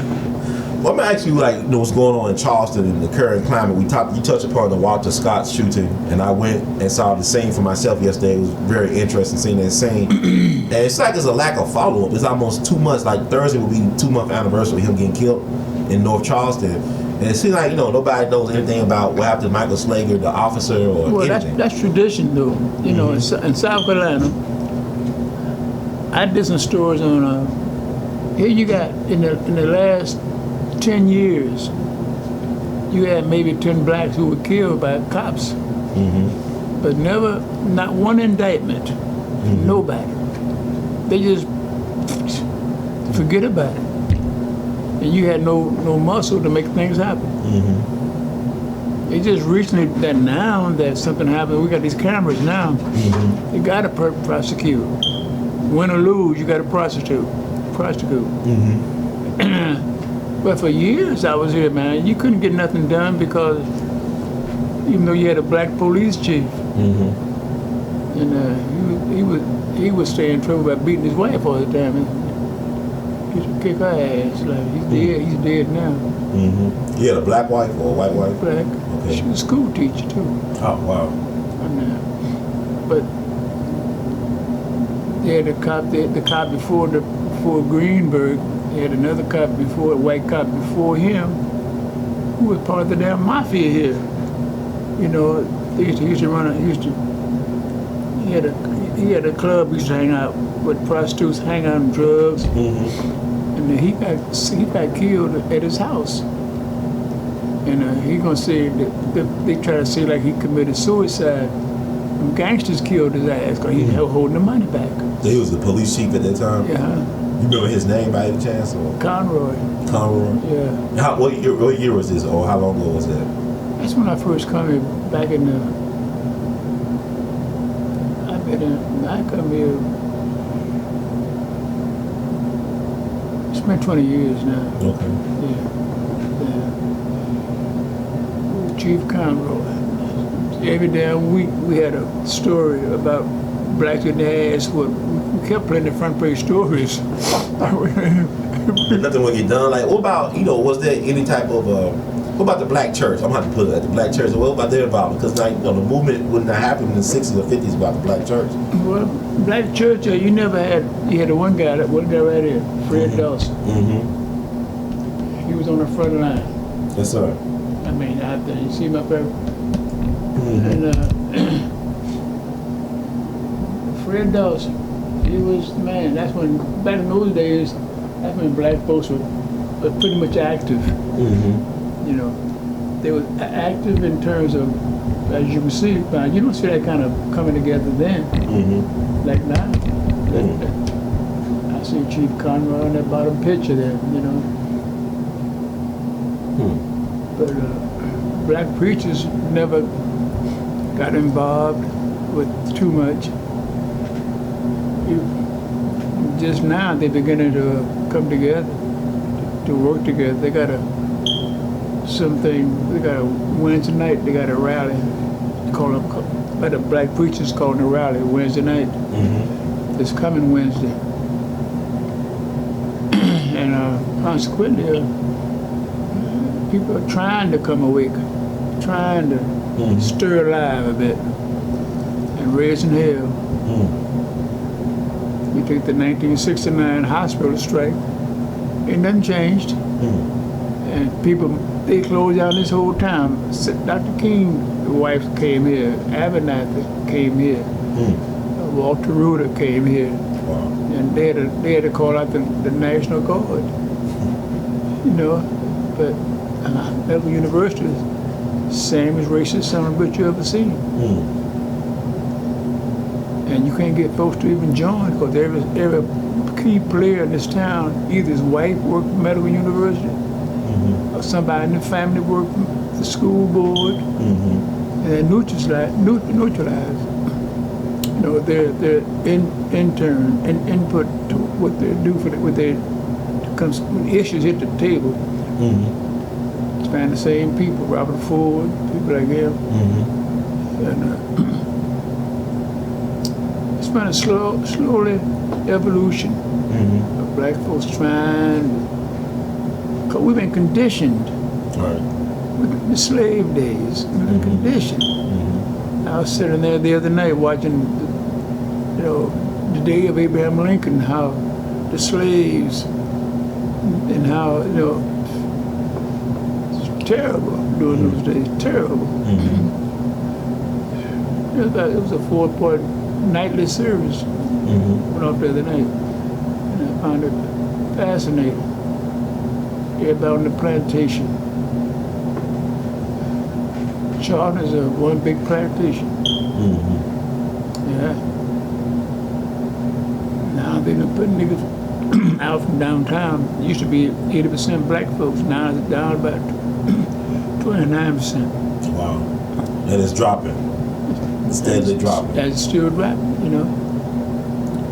Well, I'm gonna ask you, what's going on in Charleston and the current climate. You touched upon the Walter Scott shooting, and I went and saw the scene for myself yesterday. It was very interesting seeing that scene. And it's like there's a lack of follow-up. It's almost 2 months, like Thursday will be 2-month anniversary of him getting killed in North Charleston. And it seems like, nobody knows anything about what happened to Michael Slager, the officer, or Well, anything. that's tradition, though. In South Carolina, I did some stories on. Here you got in the last 10 years, you had maybe 10 blacks who were killed by cops, but not one indictment. Nobody. They just forget about it. And you had no muscle to make things happen. It's just recently that now that something happened, we got these cameras now. You got to prosecute. Win or lose, you got to prosecute. But for years I was here, man. You couldn't get nothing done because even though you had a black police chief, and he would stay in trouble by beating his wife all the time. He used to kick her ass. Like he's dead now. You had a black wife or a white wife? Black. Okay. She was a school teacher too. Oh wow. But they had the cop before Greenberg. They had another cop before, a white cop before him, who was part of the damn mafia here. You know, he had a club he used to hang out with prostitutes, hang out on drugs, and he got killed at his house. And he gonna say they try to say like he committed suicide. Them gangsters killed his ass because he was holding the money back. So he was the police chief at that time? Yeah. You remember his name by any chance? Or? Conroy. Yeah. What year was this, or how long ago was that? That's when I first come here, back in the. I come here. It's been 20 years now. Okay. Yeah. Chief Conroy. Every damn week we had a story about blacks in the ass. We kept playing the front page stories. Nothing would get done. Like, what about, was there any type of, what about the black church? I'm going to have to put it at the black church. What about their involvement? Because the movement wouldn't have happened in the 60s or 50s about the black church. Well, black church, you had the one guy right here, Fred Dawson. He was on the front line. Yes, sir. I mean, you see my paper? And Fred Dawson, he was the man. That's when, back in those days, that's when black folks were pretty much active. They were active in terms of, as you can see, you don't see that kind of coming together then, like now. I see Chief Conroy on that bottom picture there, But black preachers never got involved with too much. Just now they're beginning to come together, to work together. They got a Wednesday night, they got a rally, by the black preachers calling a rally Wednesday night. It's coming Wednesday. And consequently, people are trying to come awake, trying to stir alive a bit and raising hell. You take the 1969 hospital strike, ain't nothing changed. And people, they closed down this whole town. Dr. King's wife came here, AvaGardner came here, Walter Reuter came here. And they had to call out the National Guard. But Memphis University is the same as racist son of a bitch you ever seen. And you can't get folks to even join because every key player in this town either is white, worked at Medical University, or somebody in the family worked at the school board, and they're neutralized. Their intern and input to what they do when issues hit the table. It's find the same people, Robert Ford, people like him. And it's been a slowly evolution of black folks trying, because we've been conditioned. The slave days, we've been conditioned. I was sitting there the other night watching, the day of Abraham Lincoln, how the slaves and how, it's terrible during those days, terrible. It was a 4-part nightly service. Went off the other night, and I found it fascinating. Everybody on the plantation. Charlton is one big plantation. Yeah. Now they've been putting niggas out from downtown. It used to be 80% black folks. Now it's down about 29%. Wow. And it's dropping. It's steadily dropping. And it's still dropping, you know.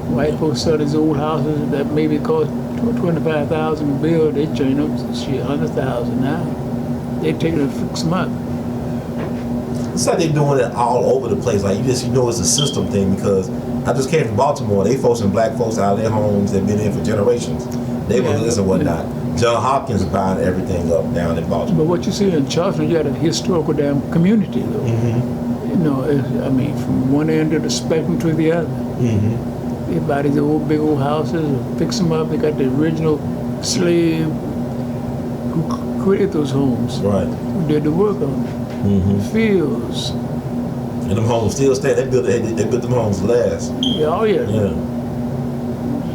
White folks sell these old houses that maybe cost $25,000 to build. They turn them to shit $100,000 now. They take it and fix them up. It's like they're doing it all over the place. Like you know it's a system thing because I just came from Baltimore. They forcing black folks out of their homes. They've been in for generations. Neighborhoods and whatnot. John Hopkins buying everything up down in Baltimore. But what you see in Charleston, you got a historical damn community though. You know, I mean, from one end of the spectrum to the other. They buy these old big old houses, fix them up. They got the original slave who created those homes. Right. Who did the work on them. Fields. And them homes still stand. They built them homes to last. Yeah, oh yeah. Yeah.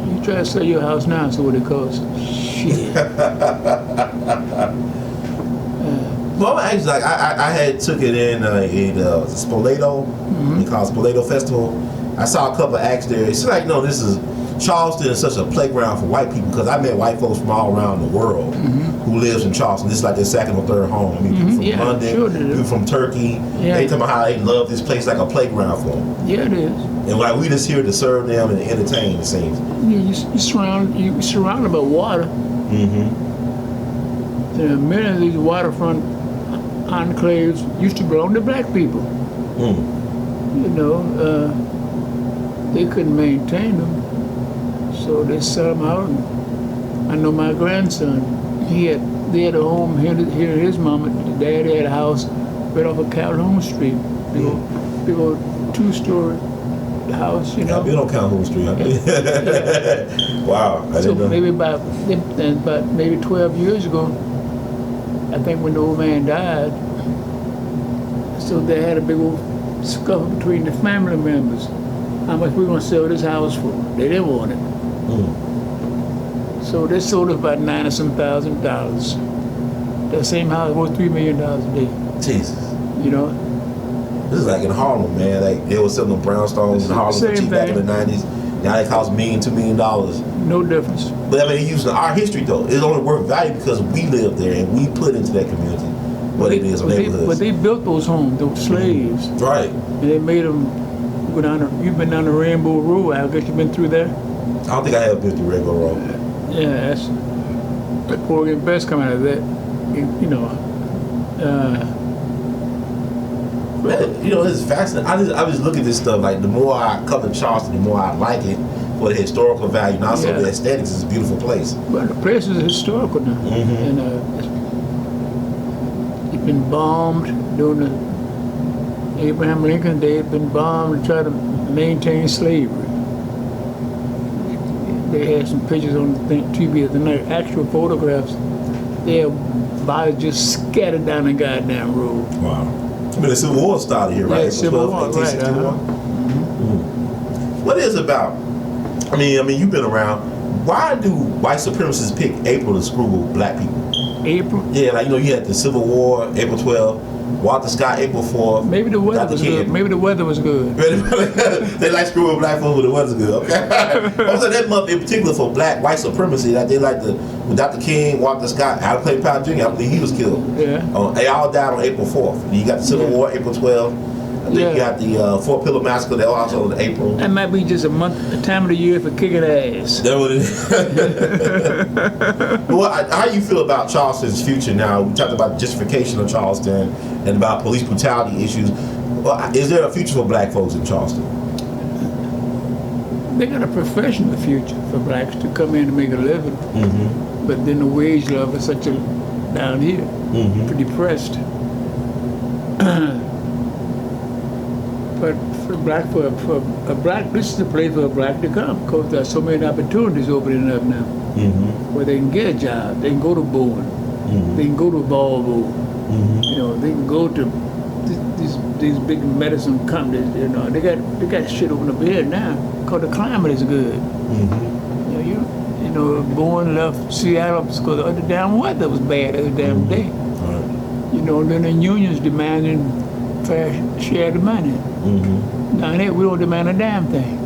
You try to sell your house now, so what it costs? Shit. Well, actually, like I had took it in Spoleto. They call it Spoleto Festival. I saw a couple of acts there. It's like, no, this is Charleston is such a playground for white people because I met white folks from all around the world who lives in Charleston. This is like their second or third home. I mean, people from London, people from Turkey. They talk about how they love this place like a playground for them. Yeah, it is. And like we just here to serve them and entertain, it seems. You surrounded by water. There are many of these waterfront enclaves used to belong to black people. You know, they couldn't maintain them. So they sell them out. And I know my grandson, they had a home here at his mama. The daddy had a house right off of Calhoun Street. Big old 2-story house, you know. Yeah, we don't Calhoun Street. Wow. I didn't know. Maybe about maybe 12 years ago, I think when the old man died, so they had a big old scuffle between the family members. How much we gonna sell this house for? They didn't want it. So they sold it about $90,000. That same house was $3 million a day. Jesus. You know? This is like in Harlem, man. Like they were selling brownstones in Harlem for cheap back in the 90s. Now they cost $1 million, $2 million. No difference. But I mean, they're using our history though. It's only worth value because we live there and we put into that community what it is. But they built those homes, those slaves. Right. And they made them. You've been down the Rainbow Road. I guess you've been through there. I don't think I have been through Rainbow Road. Yeah, that's the poor and best coming out of that. You know. Man, you know, this is fascinating. I just look at this stuff. Like the more I cover Charleston, the more I like it for the historical value and also the aesthetics. It's a beautiful place. Well, the place is historical now, and it's been bombed during the Abraham Lincoln. They had been bombed to try to maintain slavery. They had some pictures on the TV the night, actual photographs. Their bodies just scattered down the goddamn road. Wow. I mean, the Civil War started here, right? Yeah, Civil War, right. What is about? I mean, you've been around. Why do white supremacists pick April to screw black people? April? Yeah, like you had the Civil War, April 12th. Walter Scott, April 4th. Maybe the weather was good. Maybe the weather was good. They like screwing black folks when the weather's good. Okay. Also, that month in particular for black white supremacy, that they like with Dr. King, Walter Scott, Al Clay Powell Jr. I believe he was killed. Yeah. They all died on April 4th. You got the Civil War, April 12th. I think you got the Fort Pillow Massacre. That also in April. That might be just a time of the year for kicking ass. That what it is. Well, how do you feel about Charleston's future now? We talked about gentrification of Charleston and about police brutality issues. Well, is there a future for black folks in Charleston? They got a professional future for blacks to come in and make a living. But then the wage level is such a down here, pretty depressed. But for a black, this is the place for a black to come because there's so many opportunities opening up now, where they can get a job, they can go to Bowen, they can go to Volvo, you know, they can go to these these big medicine companies, you know, they got shit open up here now because the climate is good. Mm-hmm. You know, Boeing left Seattle because the damn weather was bad every damn day. Right. You know, then the unions demanding fair share of the money. Mm-hmm. Down there, we don't demand a damn thing.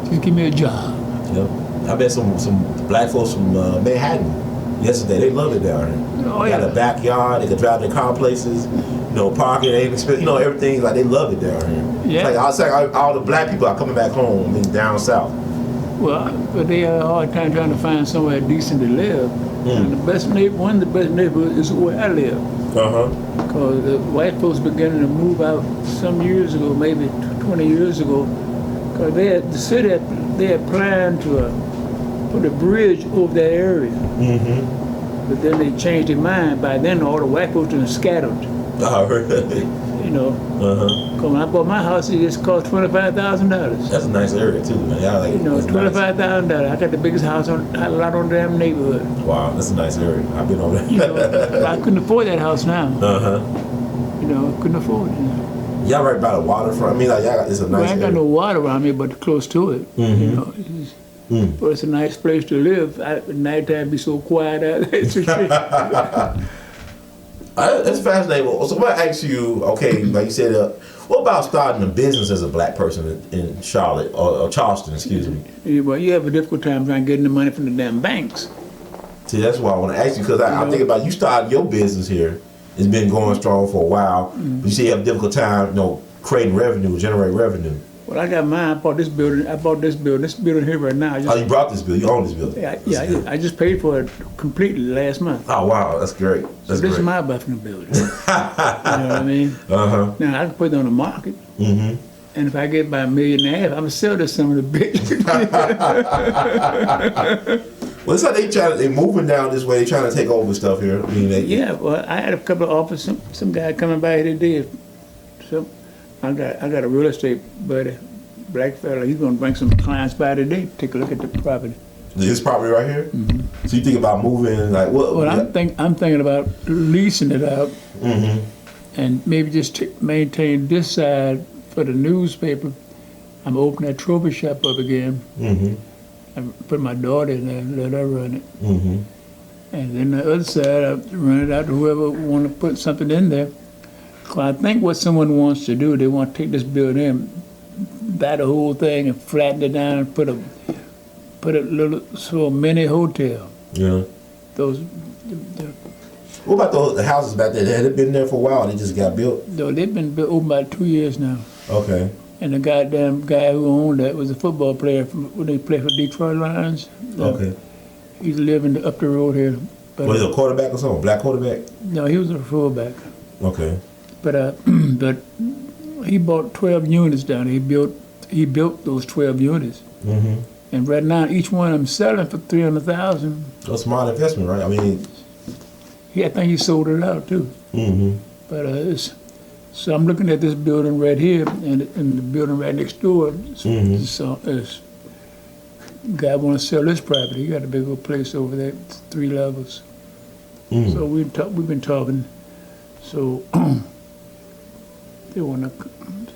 Just give me a job. Yep. I met some black folks from Manhattan yesterday. They love it down here. Oh, They got yeah. a backyard. They can drive their car places. You know, parking ain't expensive. You know, everything. Like, they love it down here. Yeah. It's like all the black people are coming back home. I mean, down south. Well, but they have a hard time trying to find somewhere decent to live. And one of the best neighborhoods is where I live. Because the white folks beginning to move out some years ago, maybe 20 years ago, because the city had planned to put a bridge over that area. But then they changed their mind. By then, all the white folks had scattered. Oh, really? You know, because when I bought my house, it just cost $25,000. That's a nice area, too, man. Y'all like, You know, that's nice. $25,000. I got the biggest house a lot on the damn neighborhood. Wow, that's a nice area. I've been over there. You know, I couldn't afford that house now. Uh-huh. You know, I couldn't afford it. Y'all right by the waterfront. I mean, like, y'all, it's a Well, nice I ain't got area. no water around me, but close to it. You know, but it's a nice place to live. At nighttime, be so quiet out there. That's fascinating. So I'm gonna ask you, okay, like you said, what about starting a business as a black person in Charlotte or Charleston, excuse me? Well, you have a difficult time trying to get the money from the damn banks. See, that's why I want to ask you, because I'm thinking about you started your business here. It's been going strong for a while. But you say you have a difficult time, you know, creating revenue, generating revenue. Well, I got mine. I bought this building. This building here right now. Oh, you brought this building. You own this building. I just paid for it completely last month. Oh, wow. That's great. That's So this is great. my Buffalo building. You know what I mean? Now I can put it on the market. And if I get by $1.5 million, I'm gonna sell this some of the bitch. Well, it's like they moving down this way. They trying to take over stuff here. I mean, Yeah, well, I had a couple of offers. Some guy coming by here today. So I got a real estate buddy, black fella. He's gonna bring some clients by today to take a look at the property. This property right here. So you think about moving, like what? Well, I'm thinking about leasing it out, and maybe just maintain this side for the newspaper. I'm opening that trophy shop up again. I put my daughter in there and let her run it. And then the other side, I run it out to whoever want to put something in there. 'Cause I think what someone wants to do, they want to take this building in, buy the whole thing and flatten it down and put a little mini hotel. Yeah. What about the houses back there? Had it been there for a while? They just got built. No, they've been open about 2 years now. Okay. And the goddamn guy who owned that was a football player when they played for Detroit Lions. Okay. He's living up the road here. But, Was he a quarterback or something? Black quarterback? no, he was a fullback. Okay. But but he bought 12 units down there. He built those 12 units. And right now, each one of them selling for $300,000. That's a smart investment, right? I mean. I think he sold it out too. But so I'm looking at this building right here, and the building right next door. Guy want to sell this property. He got a big old place over there, 3 levels. So we've been talking. So they want to.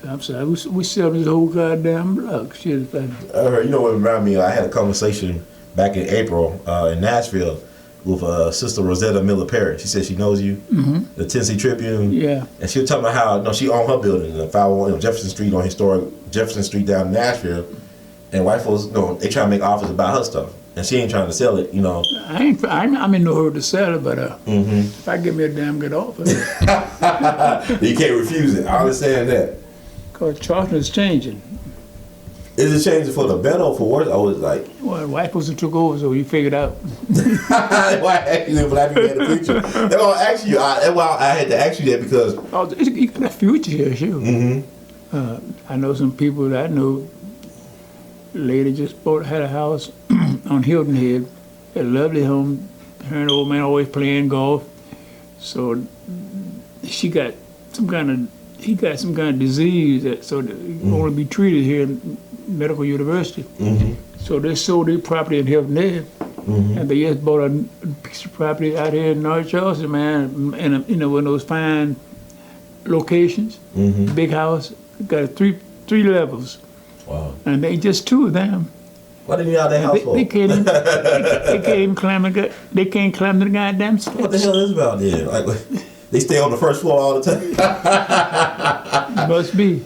I'm sorry, we sell this whole goddamn block. Shit, You know what reminded me? I had a conversation back in April in Nashville with Sister Rosetta Miller Perry. She said she knows you, the Tennessee Tribune. Yeah. And she was talking about how she owned her building, the 501 Jefferson Street on historic Jefferson Street down in Nashville. And white folks, they try to make offers about her stuff, and she ain't trying to sell it. I'm in no hurry to sell it, but if I get me a damn good offer, you can't refuse it. I understand that. because Charleston is changing. Is it changing for the better or for worse? Or is it like Well, white folks took over, so you figured out. why actually black people in the future? That's why I asked you. That's why I had to ask you that because You got a future here, sure. I know some people that I know. Lady just had a house on Hilton Head, a lovely home. Her and the old man always playing golf. So he got some kind of disease that he can only be treated here at Medical University. So they sold their property in Hilton Head, and they just bought a piece of property out here in North Charleston, man, and one of those fine locations, big house, got three levels. Wow. And they just two of them. Why didn't you out that house for? They can't even, they can't even climb they can't climb the goddamn steps. What the hell is about then? Like, they stay on the first floor all the time. Must be.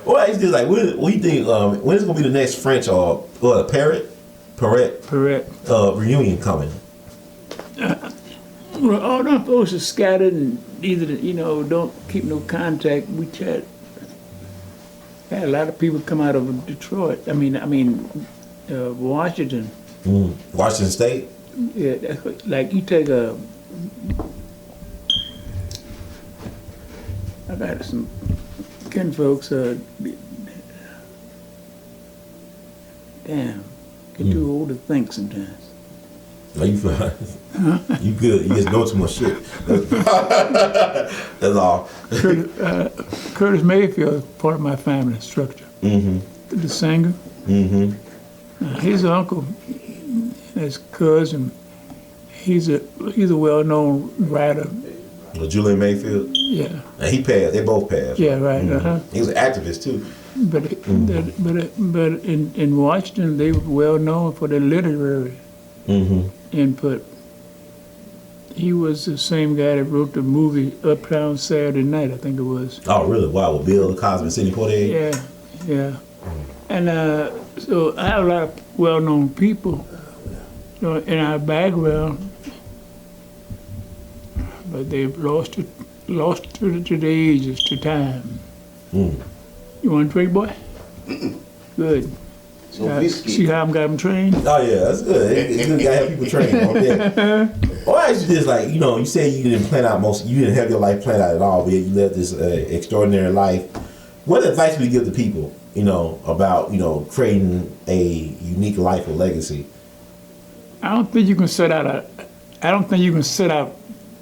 Well, it's just like, what do you think? When is gonna be the next French or Parrot reunion coming? Well, all them folks are scattered and either don't keep no contact. We chat. Had a lot of people come out of Detroit. I mean, Washington. Washington State. Yeah, like you take I got some kin folks. Damn, get too old to think sometimes. No, you fine. You good. You just know too much shit. That's all. Curtis Mayfield is part of my family structure. The singer. His uncle, his cousin, he's a well-known writer. Julian Mayfield. Yeah. And he passed. They both passed. Yeah, right. He was an activist too. But in Washington, they were well known for their literary input. He was the same guy that wrote the movie Uptown Saturday Night, I think it was. Oh, really? Wow. With Bill Cosby, Sidney Poitier? Yeah. And so I have a lot of well-known people in our background, but they've lost to the ages, to time. You want a drink, boy? Good. See how I'm got them trained? Oh yeah, that's good. It's good to have people trained. Well, actually, just like you say you didn't you didn't have your life planned out at all, but you lived this extraordinary life. What advice would you give to people, about creating a unique life or legacy? I don't think you can set out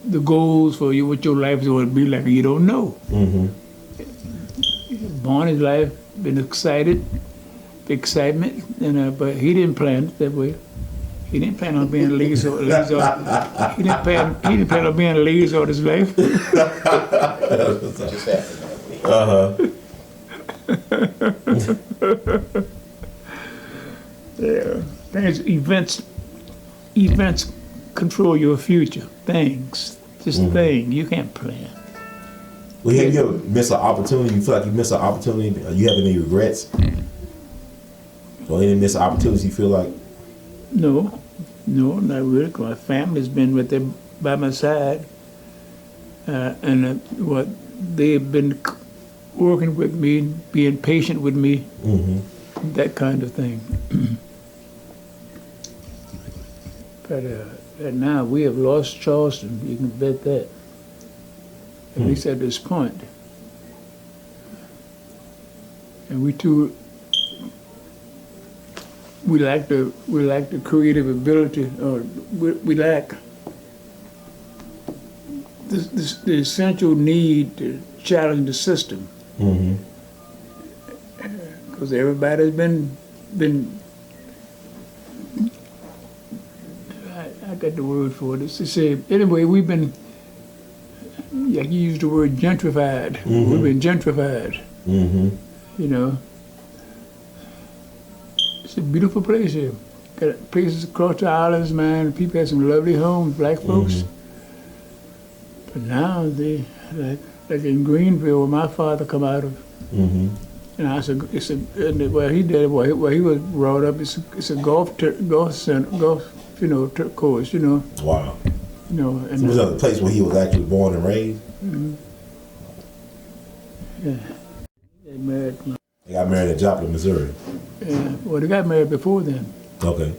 the goals for you, what your life is going to be like. You don't know. Born his life, been excitement, but he didn't plan it that way. He didn't plan on being lazy. He didn't plan on being lazy all his life. Yeah, events control your future. Things, thing you can't plan. Well, have you ever missed an opportunity? You feel like you missed an opportunity? You have any regrets? Or any missed opportunities you feel like? No, not really. My family's been right there by my side, and they've been working with me, being patient with me, that kind of thing. But now we have lost Charleston. You can bet that. At least at this point. And we lack the creative ability, or we lack the essential need to challenge the system. Because everybody's been I got the word for it. It's to say, anyway, we've been, like you used the word gentrified. We've been gentrified. It's a beautiful place here. Got places across the islands, man. People have some lovely homes, black folks. But now they, like in Greenville, where my father come out of. Where he did, where he was brought up, it's a golf course, Wow. And so it was a place where he was actually born and raised? Yeah. They got married in Joplin, Missouri. Yeah, well, they got married before then. Okay.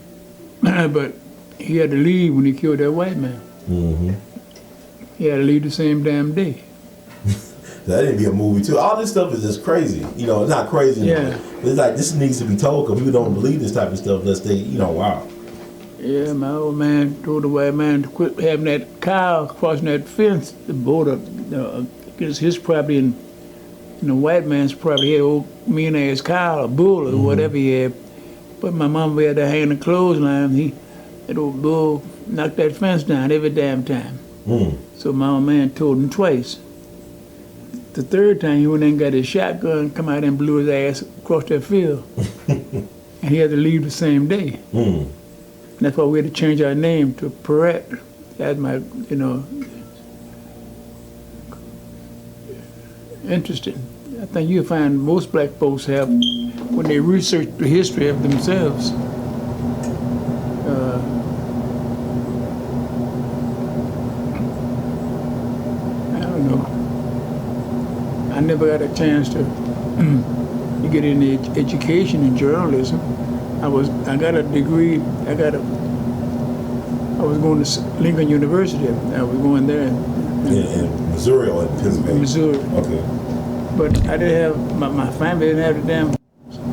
But he had to leave when he killed that white man. He had to leave the same damn day. That didn't be a movie too. All this stuff is just crazy. It's not crazy. Yeah. But it's like, this needs to be told because people don't believe this type of stuff unless they, wow. Yeah, my old man told the white man to quit having that cow crossing that fence, the border, against his property and the white man's property. He had an old mean-ass cow, a bull or whatever he had. But my mama had to hang the clothesline. That old bull knocked that fence down every damn time. So my old man told him twice. the third time, he went in and got his shotgun, come out and blew his ass across that field. And he had to leave the same day. Mm. That's why we had to change our name to Perret. That's my, interesting. I think you'll find most black folks have, when they research the history of themselves, I don't know. I never got a chance to get into education in journalism. I got a degree. I was going to Lincoln University. I was going there. In Missouri or in Pennsylvania? Missouri. Okay. But I didn't have, my family didn't have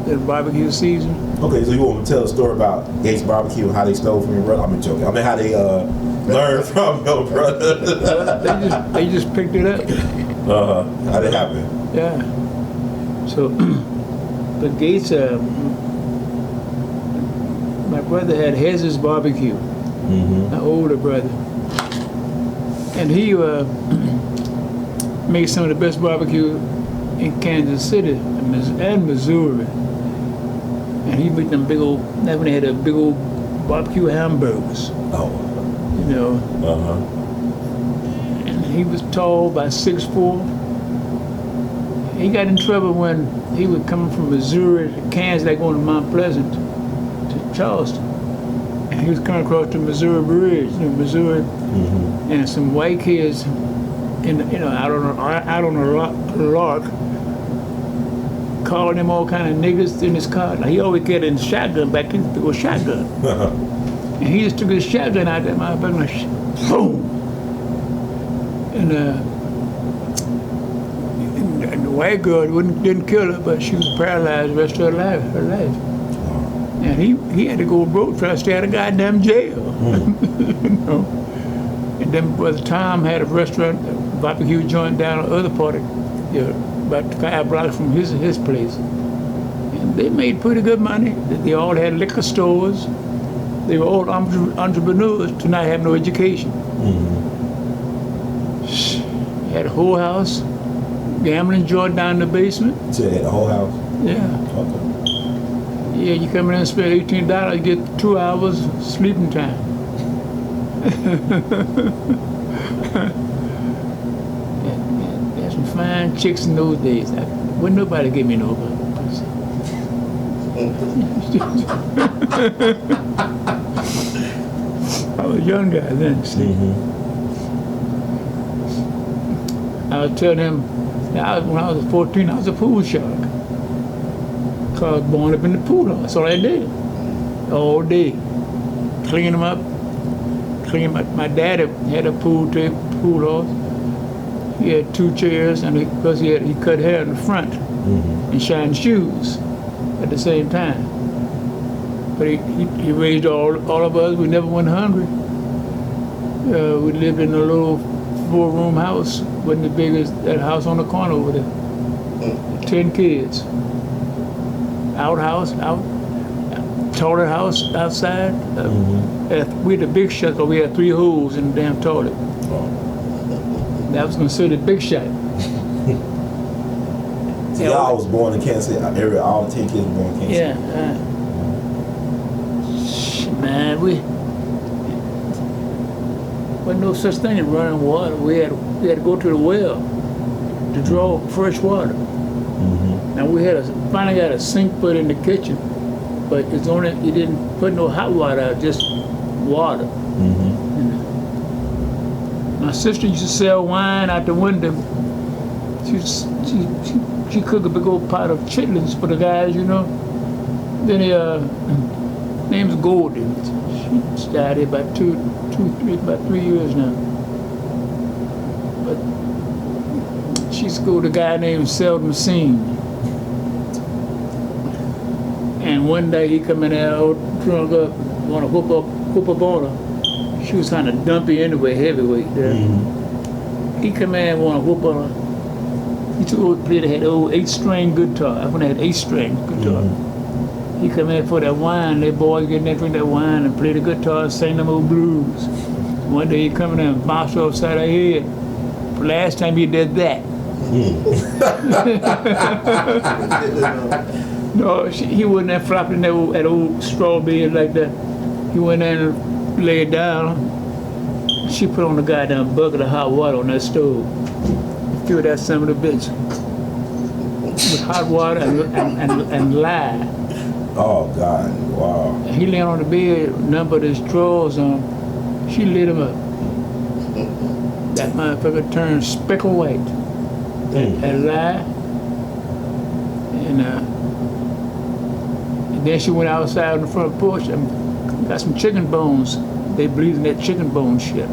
the barbecue season. Okay, so you want me to tell a story about Gates Barbecue and how they stole from your brother? I'm joking. I mean, how they learned from your brother. They just picked it up. How did it happen? Yeah. So, but Gates, my brother had Hez's Barbecue, my older brother. And he made some of the best barbecue in Kansas City and Missouri. And he made them big old, that's when they had a big old barbecue hamburgers. Oh. And he was tall, by 6'4". He got in trouble when he was coming from Missouri to Kansas, like going to Mount Pleasant to Charleston. And he was coming across the Missouri Bridge, Missouri, and some white kids, out on a lark, calling him all kind of niggas in his car. Like, he always carried his shotgun back in, big old shotgun. And he just took his shotgun out there, motherfucker, boom. And the white girl didn't kill her, but she was paralyzed the rest of her life. And he had to go broke, try to stay out of goddamn jail. And then Brother Tom had a restaurant, a barbecue joint down on the other part of, about 5 blocks from his place. And they made pretty good money. They all had liquor stores. They were all entrepreneurs to not have no education. Had a whole house, gambling joint down in the basement. So they had a whole house? Yeah. Okay. Yeah, you come in and spend $18, you get 2 hours sleeping time. There's some fine chicks in those days. Wouldn't nobody give me no pussy. I was a young guy then, see. I was telling him, when I was 14, I was a pool shark. I was born up in the pool hall. That's all I did. All day. Clean them up. My daddy had a pool hall. He had 2 chairs, and because he cut hair in the front and shined shoes at the same time. But he raised all of us. We never went hungry. We lived in a little 4-room house. Wasn't as big as that house on the corner over there. 10 kids. Outhouse, toilet house outside. We had a big shot, so we had 3 holes in the damn toilet. That was considered big shot. So y'all was born in Kansas City area. All 10 kids were born in Kansas City. Yeah. Man, wasn't no such thing as running water. We had to go to the well to draw fresh water. Now we finally got a sink put in the kitchen, but you didn't put no hot water out, just water. My sister used to sell wine out the window. She cooked a big old pot of chitlins for the guys, Then name's Goldie. She died here about 3 years now. But she used to go to a guy named Seldom Seen. And one day he come in there all drunk up, want to whoop up on her. She was kind of dumpy anyway, heavyweight there. He come in and want to whoop on her. He had an old 8-string guitar. When they had 8-string guitar. He come in for that wine. They boys get in there, drink that wine and play the guitar and sing them old blues. One day he come in there and bounced her upside her head. The last time he did that, No, he wasn't that flopping that old straw bed like that. He went there and laid down. She put on a goddamn bucket of hot water on that stove. Filled that son of a bitch with hot water and lye. Oh God! Wow. And he lay on the bed, numbered his drawers on. She lit him up. That motherfucker turned speckle white. That lye. And then she went outside on the front porch and got some chicken bones. They believed in that chicken bone shit.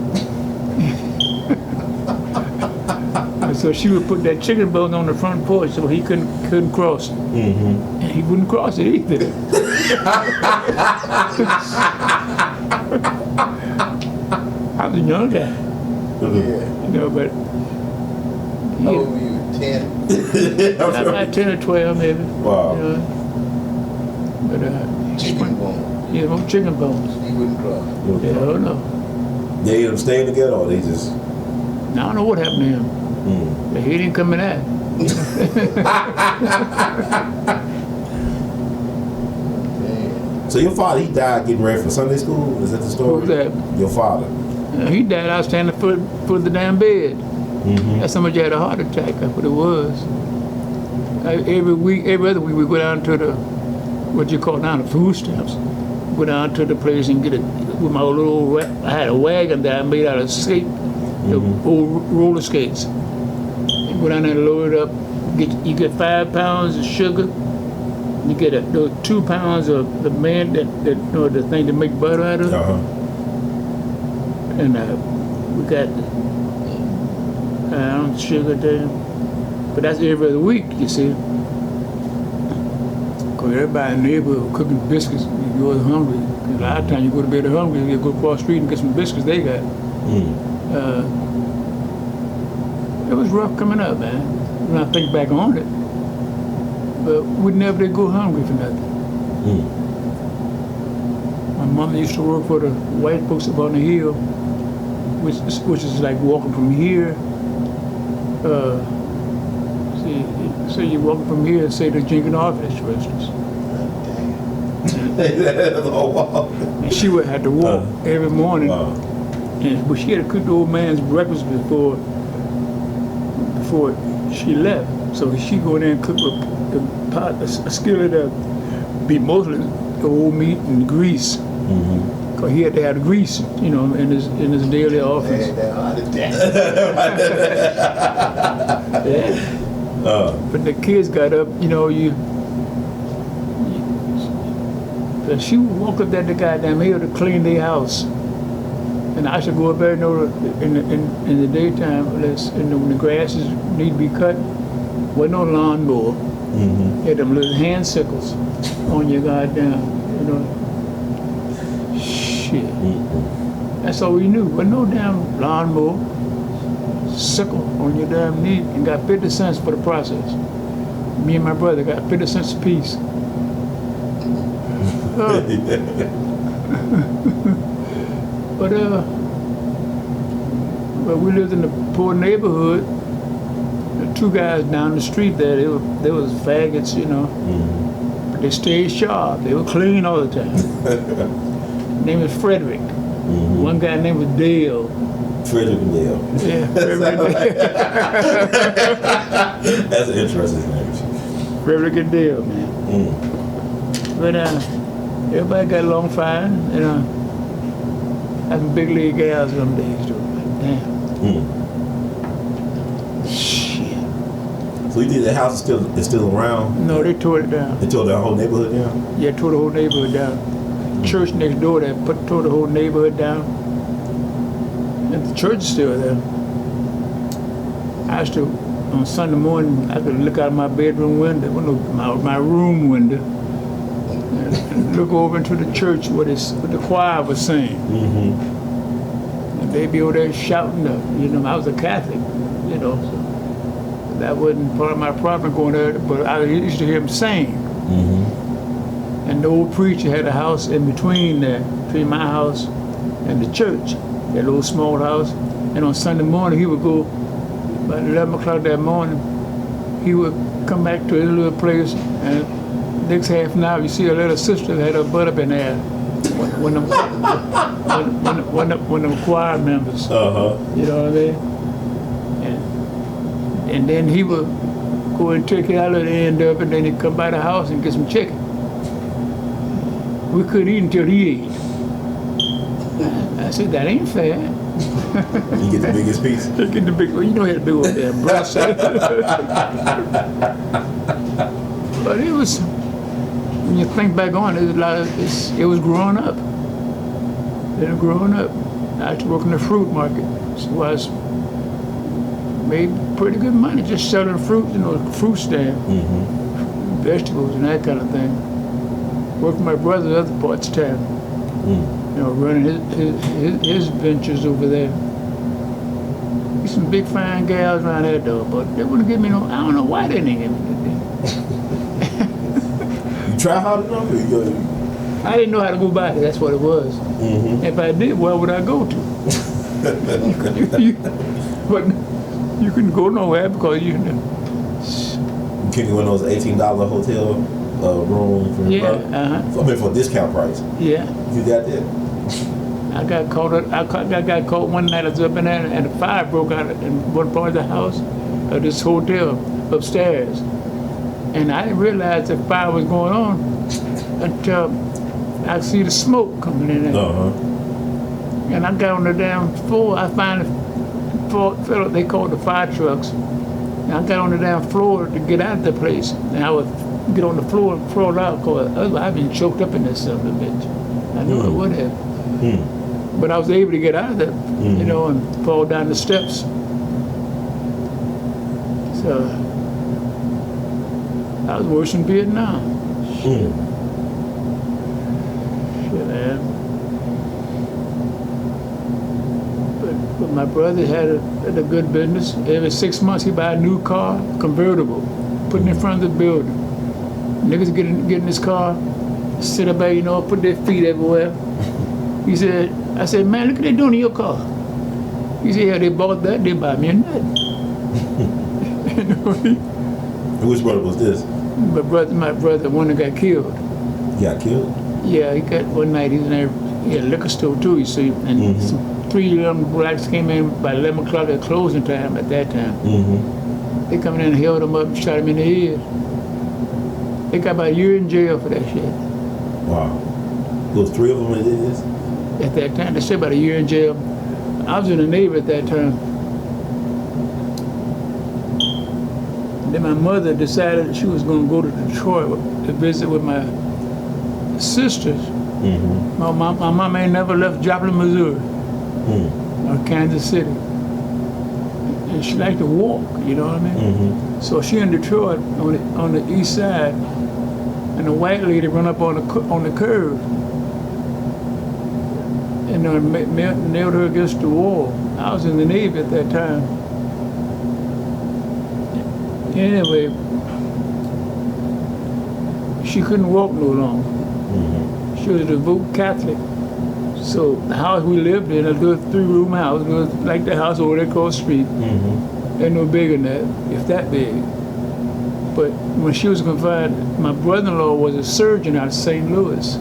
And so she would put that chicken bone on the front porch so he couldn't cross it. And he wouldn't cross it either. I was a young guy. You know, but How old were you? 10? about 10 or 12 maybe. Wow. You know. But Chicken bone. yeah, no chicken bones. He wouldn't cross. Yeah, I don't know. They ended up staying together, or they just? Now, I don't know what happened to him. But he didn't come in that. So your father, he died getting ready for Sunday school? Is that the story? Who's that? Your father. He died out standing foot of the damn bed. That's how much he had a heart attack. That's what it was. Every other week, we go down to the, what you call now, the food stamps. Go down to the place and get it with my little, I had a wagon that I made out of skate, the old roller skates. And go down there and load it up. You get 5 pounds of sugar. You get those 2 pounds of the man that you know, the thing to make butter out of. And we got sugar there. But that's every other week, you see. Because everybody in the neighborhood was cooking biscuits. You was hungry. A lot of times you go to bed hungry, you go across the street and get some biscuits they got. It was rough coming up, man, when I think back on it. But we never did go hungry for nothing. My mom used to work for the white folks up on the hill, which is like walking from here. So you walk from here and say to Jenkins Office, for instance. And she would have to walk every morning. But she had to cook the old man's breakfast before she left. So she'd go in there and cook a skillet of be mostly the old meat and grease. Because he had to have the grease, you know, in his daily office. Yeah. But the kids got up, you know, she would walk up that the goddamn hill to clean their house. And I should go up there, you know, in the daytime, when the grasses need to be cut, wasn't no lawnmower. Had them little hand sickles on your goddamn, you know. Shit. That's all we knew. Wasn't no damn lawnmower. Sickle on your damn knee and got 50 cents for the process. Me and my brother got 50 cents a piece. But we lived in a poor neighborhood. The 2 guys down the street there, they was faggots, you know. But they stayed sharp. They were clean all the time. His name was Frederick. One guy named was Dale. Frederick and Dale. Yeah, Frederick and Dale. That's an interesting name. Frederick and Dale, man. But everybody got along fine, you know. Had some big league gals some days, too. Damn. Shit. So you think the house is still around? No, they tore it down. They tore the whole neighborhood down? Yeah, tore the whole neighborhood down. Church next door that tore the whole neighborhood down. And the church is still there. I used to, on Sunday morning, I could look out of my bedroom window, my room window, and look over into the church what the choir was saying. And they be over there shouting, you know, I was a Catholic, you know, so that wasn't part of my problem going there, but I used to hear them sing. And the old preacher had a house in between my house and the church, that little small house. And on Sunday morning, he would go About 11 o'clock that morning, he would come back to his little place, and next half an hour, you see a little sister that had her butt up in there. One of them choir members. Uh-huh. You know what I mean? And then he would go and take it out of the end of it, and then he'd come by the house and get some chicken. We couldn't eat until he ate. I said, that ain't fair. You get the biggest piece? You get the big one. You know he had a big old damn breast. But it was, when you think back on it, it was growing up. It was growing up. I used to work in the fruit market. So I made pretty good money just selling fruit, fruit stand, vegetables and that kind of thing. Worked with my brother other parts of town, running his ventures over there. There's some big fine gals around there though, but they wouldn't give me no, I don't know why they didn't give me You try hard enough? I didn't know how to go by it, that's what it was. If I did, where would I go to? But you couldn't go nowhere because you couldn't go in those $18 hotel room for your brother? I mean, for a discount price. Yeah. You got that? I got caught one night. I was up in there and a fire broke out in one part of the house of this hotel upstairs. And I didn't realize the fire was going on until I see the smoke coming in there. And I got on the damn floor. I finally felt they called the fire trucks. And I got on the damn floor to get out of the place. And I would get on the floor and crawl out because I've been choked up in this son of a bitch. I knew I would have. But I was able to get out of there, and fall down the steps. So I was worse in Vietnam. Shit, man. But my brother had a good business. Every 6 months he buy a new car, convertible, put it in front of the building. Niggas get in his car, sit up there, put their feet everywhere. I said, man, look what they doing in your car. He said, yeah, they bought that, they buy me a nut. Which brother was this? My brother, one that got killed. He got killed? Yeah, he got one night, he was in there, he had a liquor store too, you see, and some 3 young blacks came in by 11 o'clock at closing time at that time. They come in and held him up and shot him in the head. They got about a year in jail for that shit. Wow. Those 3 of them that did this? At that time, they said about a year in jail. I was in the Navy at that time. Then my mother decided she was going to go to Detroit to visit with my sisters. My mom ain't never left Joplin, Missouri, or Kansas City. And she liked to walk, you know what I mean? So she in Detroit on the east side, and a white lady run up on the curve and nailed her against the wall. I was in the Navy at that time. Anyway, she couldn't walk no longer. She was a devout Catholic. So the house we lived in, a little 3-room house, it was like the house over there across the street. Ain't no bigger than that, if that big. But when she was confined, my brother-in-law was a surgeon out of St. Louis,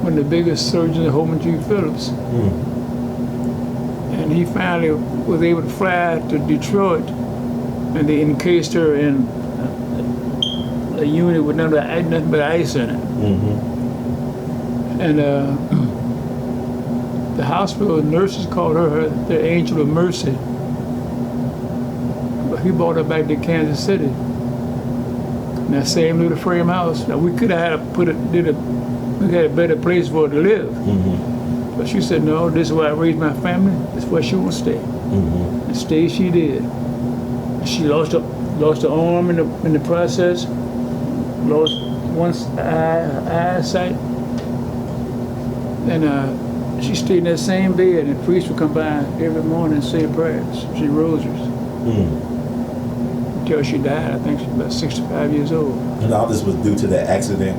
one of the biggest surgeons at Holman G. Phillips. And he finally was able to fly to Detroit, and they encased her in a unit with nothing but ice in it. And the hospital nurses called her the Angel of Mercy. But he brought her back to Kansas City. In that same little frame house. Now we could have we had a better place for her to live. But she said, no, this is where I raised my family. This is where she will stay. And stay she did. She lost her arm in the process. Lost one eyesight. And she stayed in that same bed, and the priest would come by every morning and say prayers, say rosaries. Until she died. I think she was about 65 years old. And all this was due to that accident?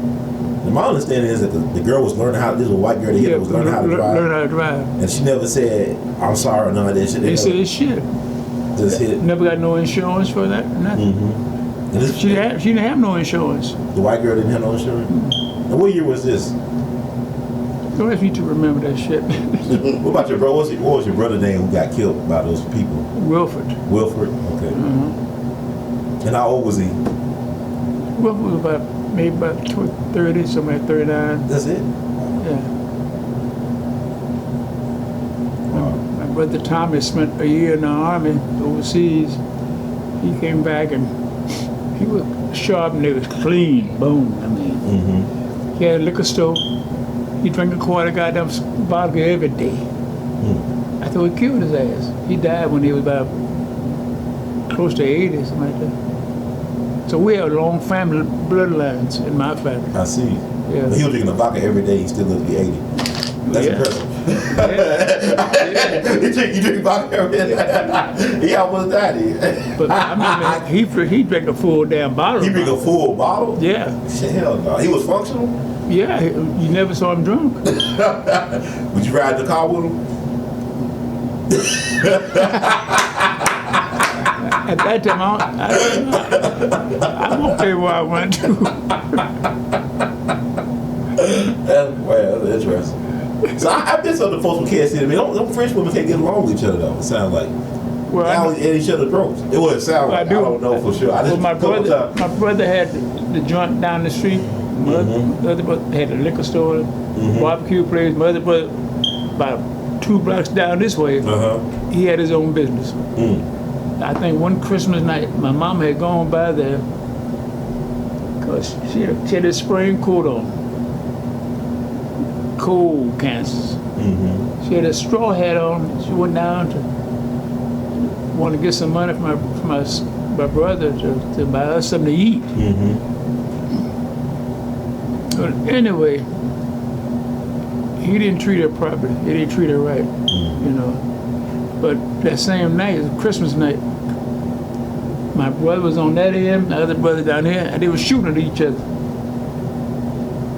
And my understanding is that the girl was learning how, this was a white girl that was learning how to drive. Learn how to drive. And she never said, I'm sorry, or none of that shit. They said shit. Just hit. Never got no insurance for that. Nothing. Mm-hmm. She didn't have no insurance. The white girl didn't have no insurance. And what year was this? Don't ask me to remember that shit. What about your brother? What was your brother name who got killed by those people? Wilford. Wilford. Okay. Mm-hmm. And how old was he? Wilford was maybe about 30, somewhere 39. That's it. Yeah. Wow. My brother Tommy spent a year in the army overseas. He came back and he was sharp and he was clean, boom. I mean, Mm-hmm. he had a liquor store. He drank a quart of goddamn vodka every day. I thought he killed his ass. He died when he was about close to 80, something like that. So we have long family bloodlines in my family. I see. Yeah. But he was drinking the vodka every day. He still lived to be 80. That's impressive. You drink vodka every day. He almost died. But I mean, he drank a full damn bottle. He drank a full bottle? Yeah. Shit, hell no. He was functional? Yeah, you never saw him drunk. Would you ride the car with him? At that time, I won't tell you where I went to. That's interesting. So I've been some of the folks from Kansas City. I mean, them French women can't get along with each other though. It sounds like. Well, they always at each other's throats. It wouldn't sound like. I don't know for sure. I just my brother had the joint down the street. My other brother had a liquor store, barbecue place. My other brother, about 2 blocks down this way, he had his own business. I think one Christmas night, my mom had gone by there because she had this spring coat on. Cold Kansas. She had a straw hat on. She went down to want to get some money from my brother to buy us something to eat. But anyway, he didn't treat her properly. He didn't treat her right, you know. But that same night, it was Christmas night, my brother was on that end, my other brother down here, and they were shooting at each other.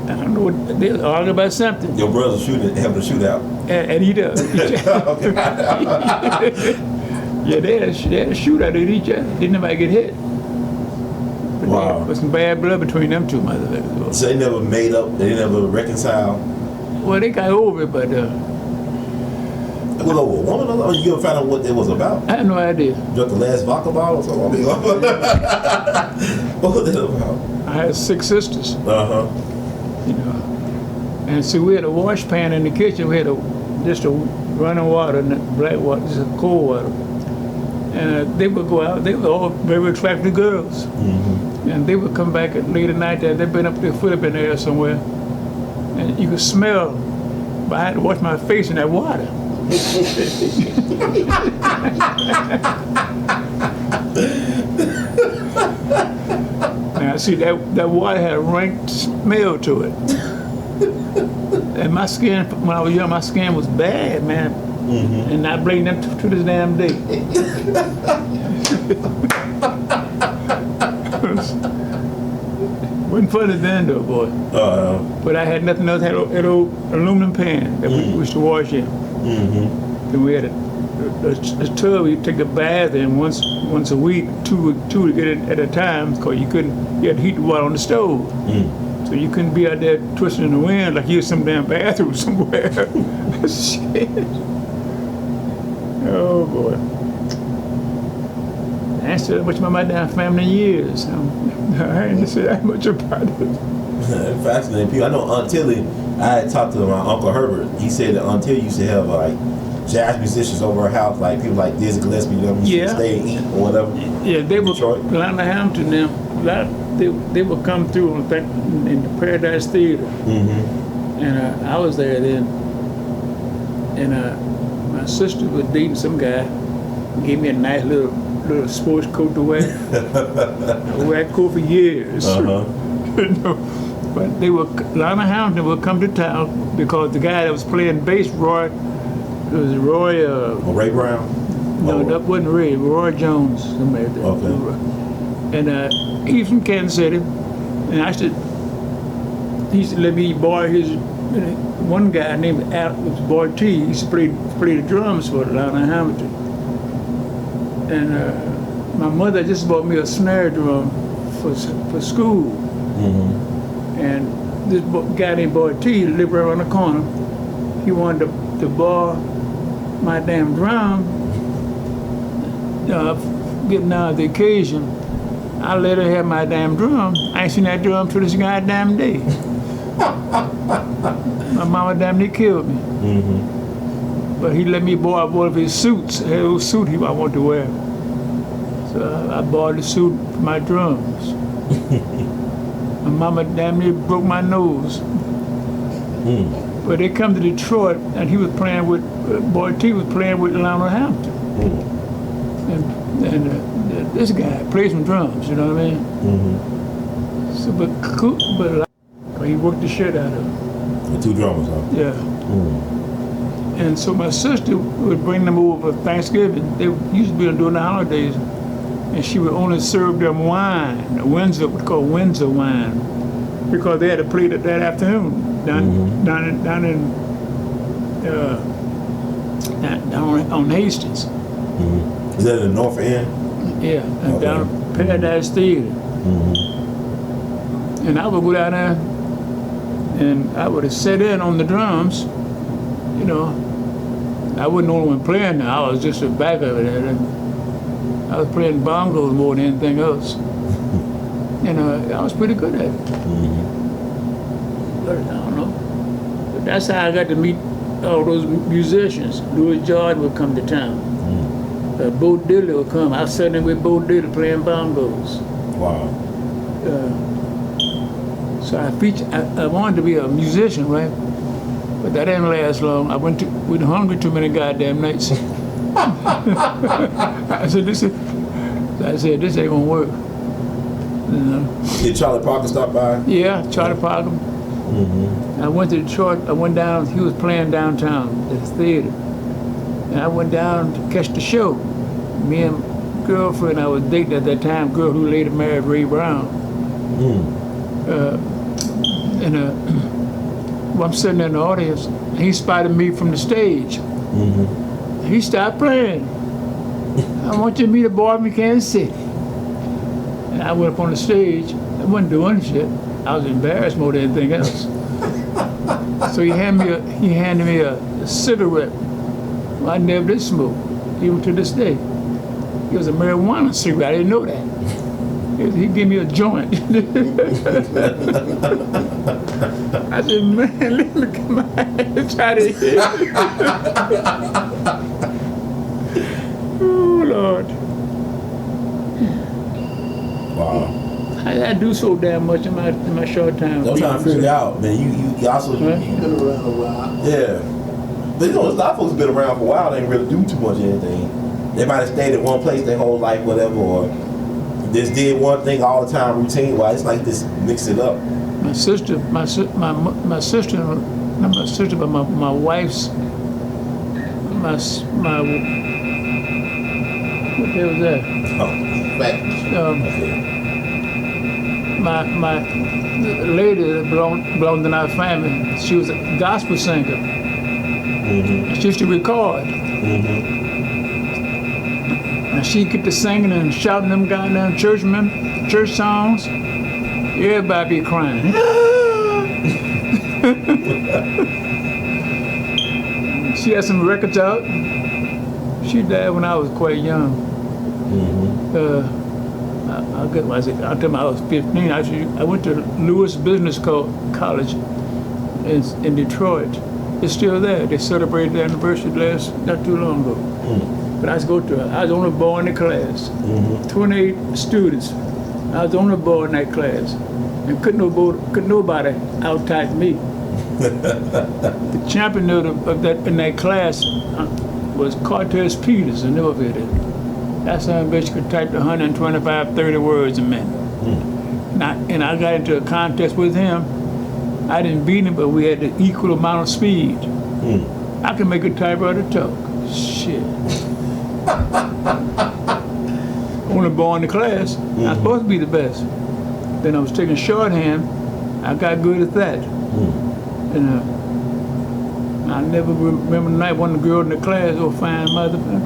I don't know what, they were arguing about something. Your brother having a shootout. And he does. Yeah, they had a shootout at each other. Didn't nobody get hit. But Wow. there was some bad blood between them two motherfuckers. So they never made up. They never reconciled. Well, they got over it, but Well, over a woman, or you ever find out what it was about? I have no idea. Drunk the last vodka bottle or something? What was that about? I had 6 sisters, you know. And so we had a wash pan in the kitchen. We had just a running water, and black water, just a cold water. And they would go out. They were all very attractive girls. And they would come back at late at night. They'd been up their foot up in the air somewhere, and you could smell. But I had to wash my face in that water. Now see that water had a rank smell to it. And my skin, when I was young, my skin was bad, man. And I blame them to this damn day. Wasn't funny then, though, boy. But I had nothing else. I had an old aluminum pan that we used to wash in. And we had a tub we take a bath in once a week, two to get it at a time, because you had to heat the water on the stove. So you couldn't be out there twisting in the wind like you was some damn bathroom somewhere. Shit. Oh boy. I ain't said much about my damn family in years. I ain't said that much about it. Fascinating people. I know Aunt Tilly, I had talked to my Uncle Herbert. He said that Aunt Tilly used to have like jazz musicians over her house, like people like Dizzy Gillespie, you know, used to stay and eat or whatever. Yeah, they were Atlanta Hampton now. They would come through in the Paradise Theater. And I was there then. And my sister was dating some guy. Gave me a nice little sports coat to wear. I wear that coat for years. You know? But Atlanta Hampton would come to town because the guy that was playing bass, Roy. Ray Brown? No, that wasn't Ray. Roy Jones, somebody like that. Okay. And he's from Kansas City, and he used to let me borrow his. One guy named A.L.L. was Boy T. He used to play the drums for Atlanta Hamilton. And my mother just bought me a snare drum for school. And this guy named Boy T lived right around the corner. He wanted to borrow my damn drum. Getting out of the occasion, I let her have my damn drum. I ain't seen that drum till this goddamn day. My mama damn near killed me. But he let me borrow one of his suits, a little suit I wanted to wear. So I borrowed the suit for my drums. My mama damn near broke my nose. But they come to Detroit, and he was playing with, Boy T was playing with Lionel Hampton. And this guy plays some drums, you know what I mean? So, but he worked the shit out of him. The two drummers, huh? Yeah. And so my sister would bring them over for Thanksgiving. They used to be during the holidays, and she would only serve them wine, Windsor, what's called Windsor wine, because they had to play that afternoon down on Hastings. Is that in the North End? Yeah, and down Paradise Theater. And I would go down there, and I would have sat in on the drums, you know. I wasn't the only one playing there. I was just the back of it. And I was playing bongos more than anything else. And I was pretty good at it. But I don't know. But that's how I got to meet all those musicians. Louis Jordan would come to town. BoDiddley would come. I was sitting there with BoDiddley playing bongos. Wow. So I wanted to be a musician, right? But that didn't last long. I went hungry too many goddamn nights. I said, this ain't gonna work. You know? Did CharlieParker stop by? Yeah, CharlieParker. I went to Detroit. I went down. He was playing downtown at the theater, and I went down to catch the show. Me and my girlfriend I was dating at that time, girl who later married Ray Brown. I'm sitting in the audience. He spotted me from the stage. He stopped playing. I want you to meet a boy from Kansas City. And I went up on the stage. I wasn't doing shit. I was embarrassed more than anything else. So he handed me a cigarette. Well, I never did smoke, even to this day. It was a marijuana cigarette. I didn't know that. He gave me a joint. I said, man, look at my hands out of here. Oh, Lord. Wow. I do so damn much in my short time. I'm trying to figure it out, man. You also... Huh? You've been around a while. Yeah. But you know, a lot of folks been around for a while. They ain't really do too much of anything. They might have stayed at one place their whole life, whatever, or just did one thing all the time, routine-wise. It's like this, mix it up. My sister, not my sister, but my wife's, what the hell was that? Oh, back. My lady that belonged in our family, she was a gospel singer. She used to record. And she'd get to singing and shouting them goddamn church songs. Everybody be crying. She had some records out. She died when I was quite young. I'll tell you, I was 15. I went to Lewis Business College in Detroit. It's still there. They celebrated the anniversary not too long ago. But I was the only boy in the class. 28 students. I was the only boy in that class. And couldn't nobody out-type me. The champion of that in that class was Cortez Peters, I never forget it. That son bitch could type 125, 30 words a minute. And I got into a contest with him. I didn't beat him, but we had the equal amount of speed. I can make a typewriter talk. Shit. Only boy in the class. I'm supposed to be the best. Then I was taking shorthand. I got good at that. And I never remember the night one of the girls in the class, oh fine motherfucker.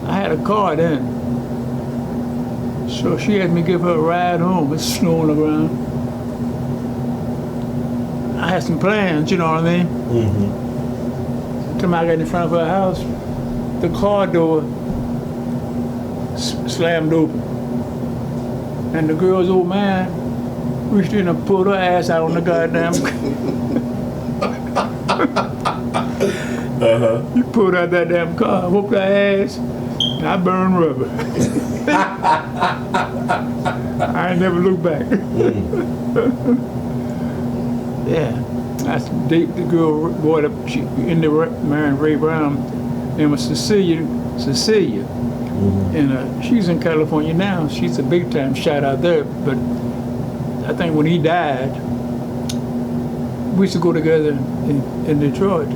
I had a car then. So she had me give her a ride home. It's snow on the ground. I had some plans, you know what I mean? Mm-hmm. Till I got in front of her house, the car door slammed open. And the girl's old man reached in and pulled her ass out on the goddamn He pulled out that damn car, whooped her ass, and I burned rubber. I ain't never looked back. Yeah, that's the girl brought up, she ended up marrying Ray Brown, and was Cecilia. And she's in California now. She's a big time shot out there, but I think when he died, we used to go together in Detroit.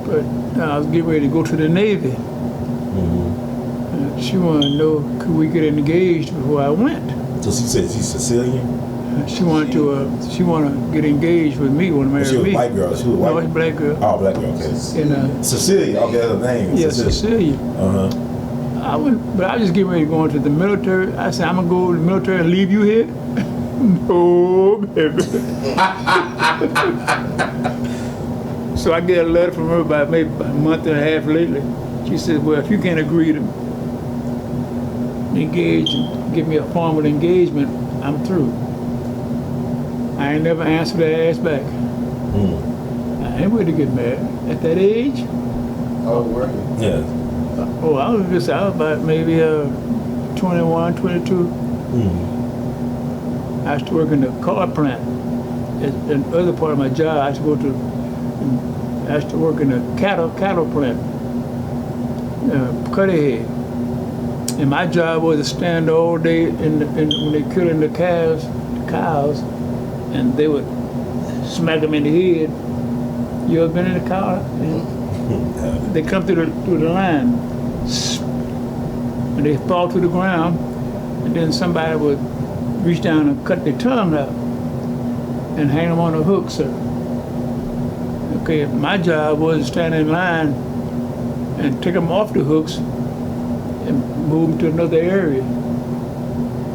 But I was getting ready to go to the Navy. She wanted to know, could we get engaged before I went? So she said she's Sicilian? She wanted to get engaged with me, want to marry me. She was a white girl. She was white? No, it's a black girl. Oh, black girl, okay. And, Cecilia, okay, that's her name. Yeah, Cecilia. I went, but I was just getting ready to go into the military. I said, I'm going to go to the military and leave you here? No, baby. So I get a letter from her about maybe a month and a half later. She said, well, if you can't agree to engage and give me a formal engagement, I'm through. I ain't never answered her ass back. I ain't ready to get married. At that age? Oh, working. Yeah. Oh, I was about maybe 21, 22. I used to work in the car plant. And the other part of my job, I used to work in the cattle plant, cut ahead. And my job was to stand all day when they killing the cows, and they would smack them in the head. You ever been in a car? They come through the line, and they fall to the ground, and then somebody would reach down and cut their tongue out and hang them on a hook, sir. Okay, my job was to stand in line and take them off the hooks and move them to another area.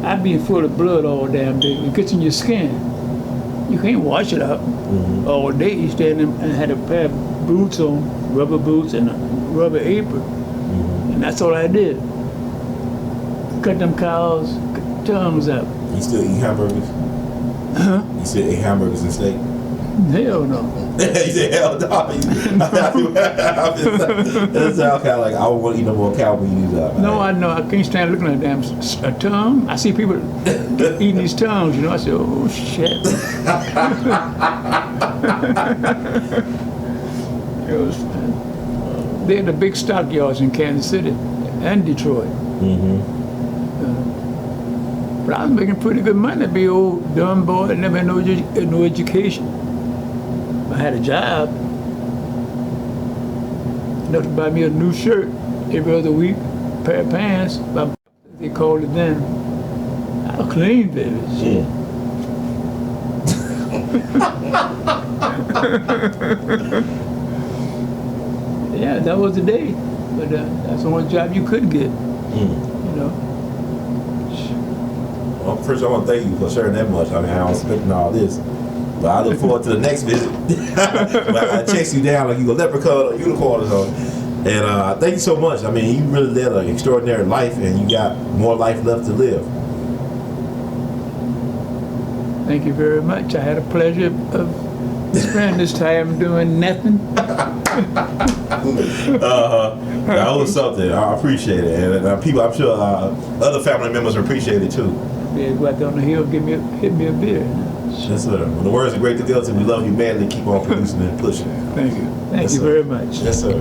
I'd be full of blood all damn day. It gets in your skin. You can't wash it out all day. You stand and had a pair of boots on, rubber boots and a rubber apron. And that's all I did. Cut them cows' tongues out. You still eat hamburgers? Huh? You still eat hamburgers and steak? Hell no. You said hell no. That sounds kind of like I don't want to eat no more cow when you do that. No, I know. I can't stand looking at a damn tongue. I see people eating these tongues, you know. I say, oh, shit. They had the big stockyards in Kansas City and Detroit. But I was making pretty good money to be old dumb boy and never had no education. I had a job. Enough to buy me a new shirt every other week, a pair of pants, they called it then. I was clean, baby. Shit. Yeah, that was the day. But that's the only job you could get, you know. Well, first I want to thank you for sharing that much. I mean, I was expecting all this. But I look forward to the next visit. I chase you down like you a leprechaun or a unicorn or something. And thank you so much. I mean, you really led an extraordinary life, and you got more life left to live. Thank you very much. I had a pleasure of spending this time doing nothing. That was something. I appreciate it. And people, I'm sure other family members appreciate it too. Yeah, go out there on the hill, hit me a beer. Yes, sir. Well, the words of Great Fidelity, we love you madly. Keep on producing and pushing. Thank you. Thank Yes, you sir. very much. Yes, sir.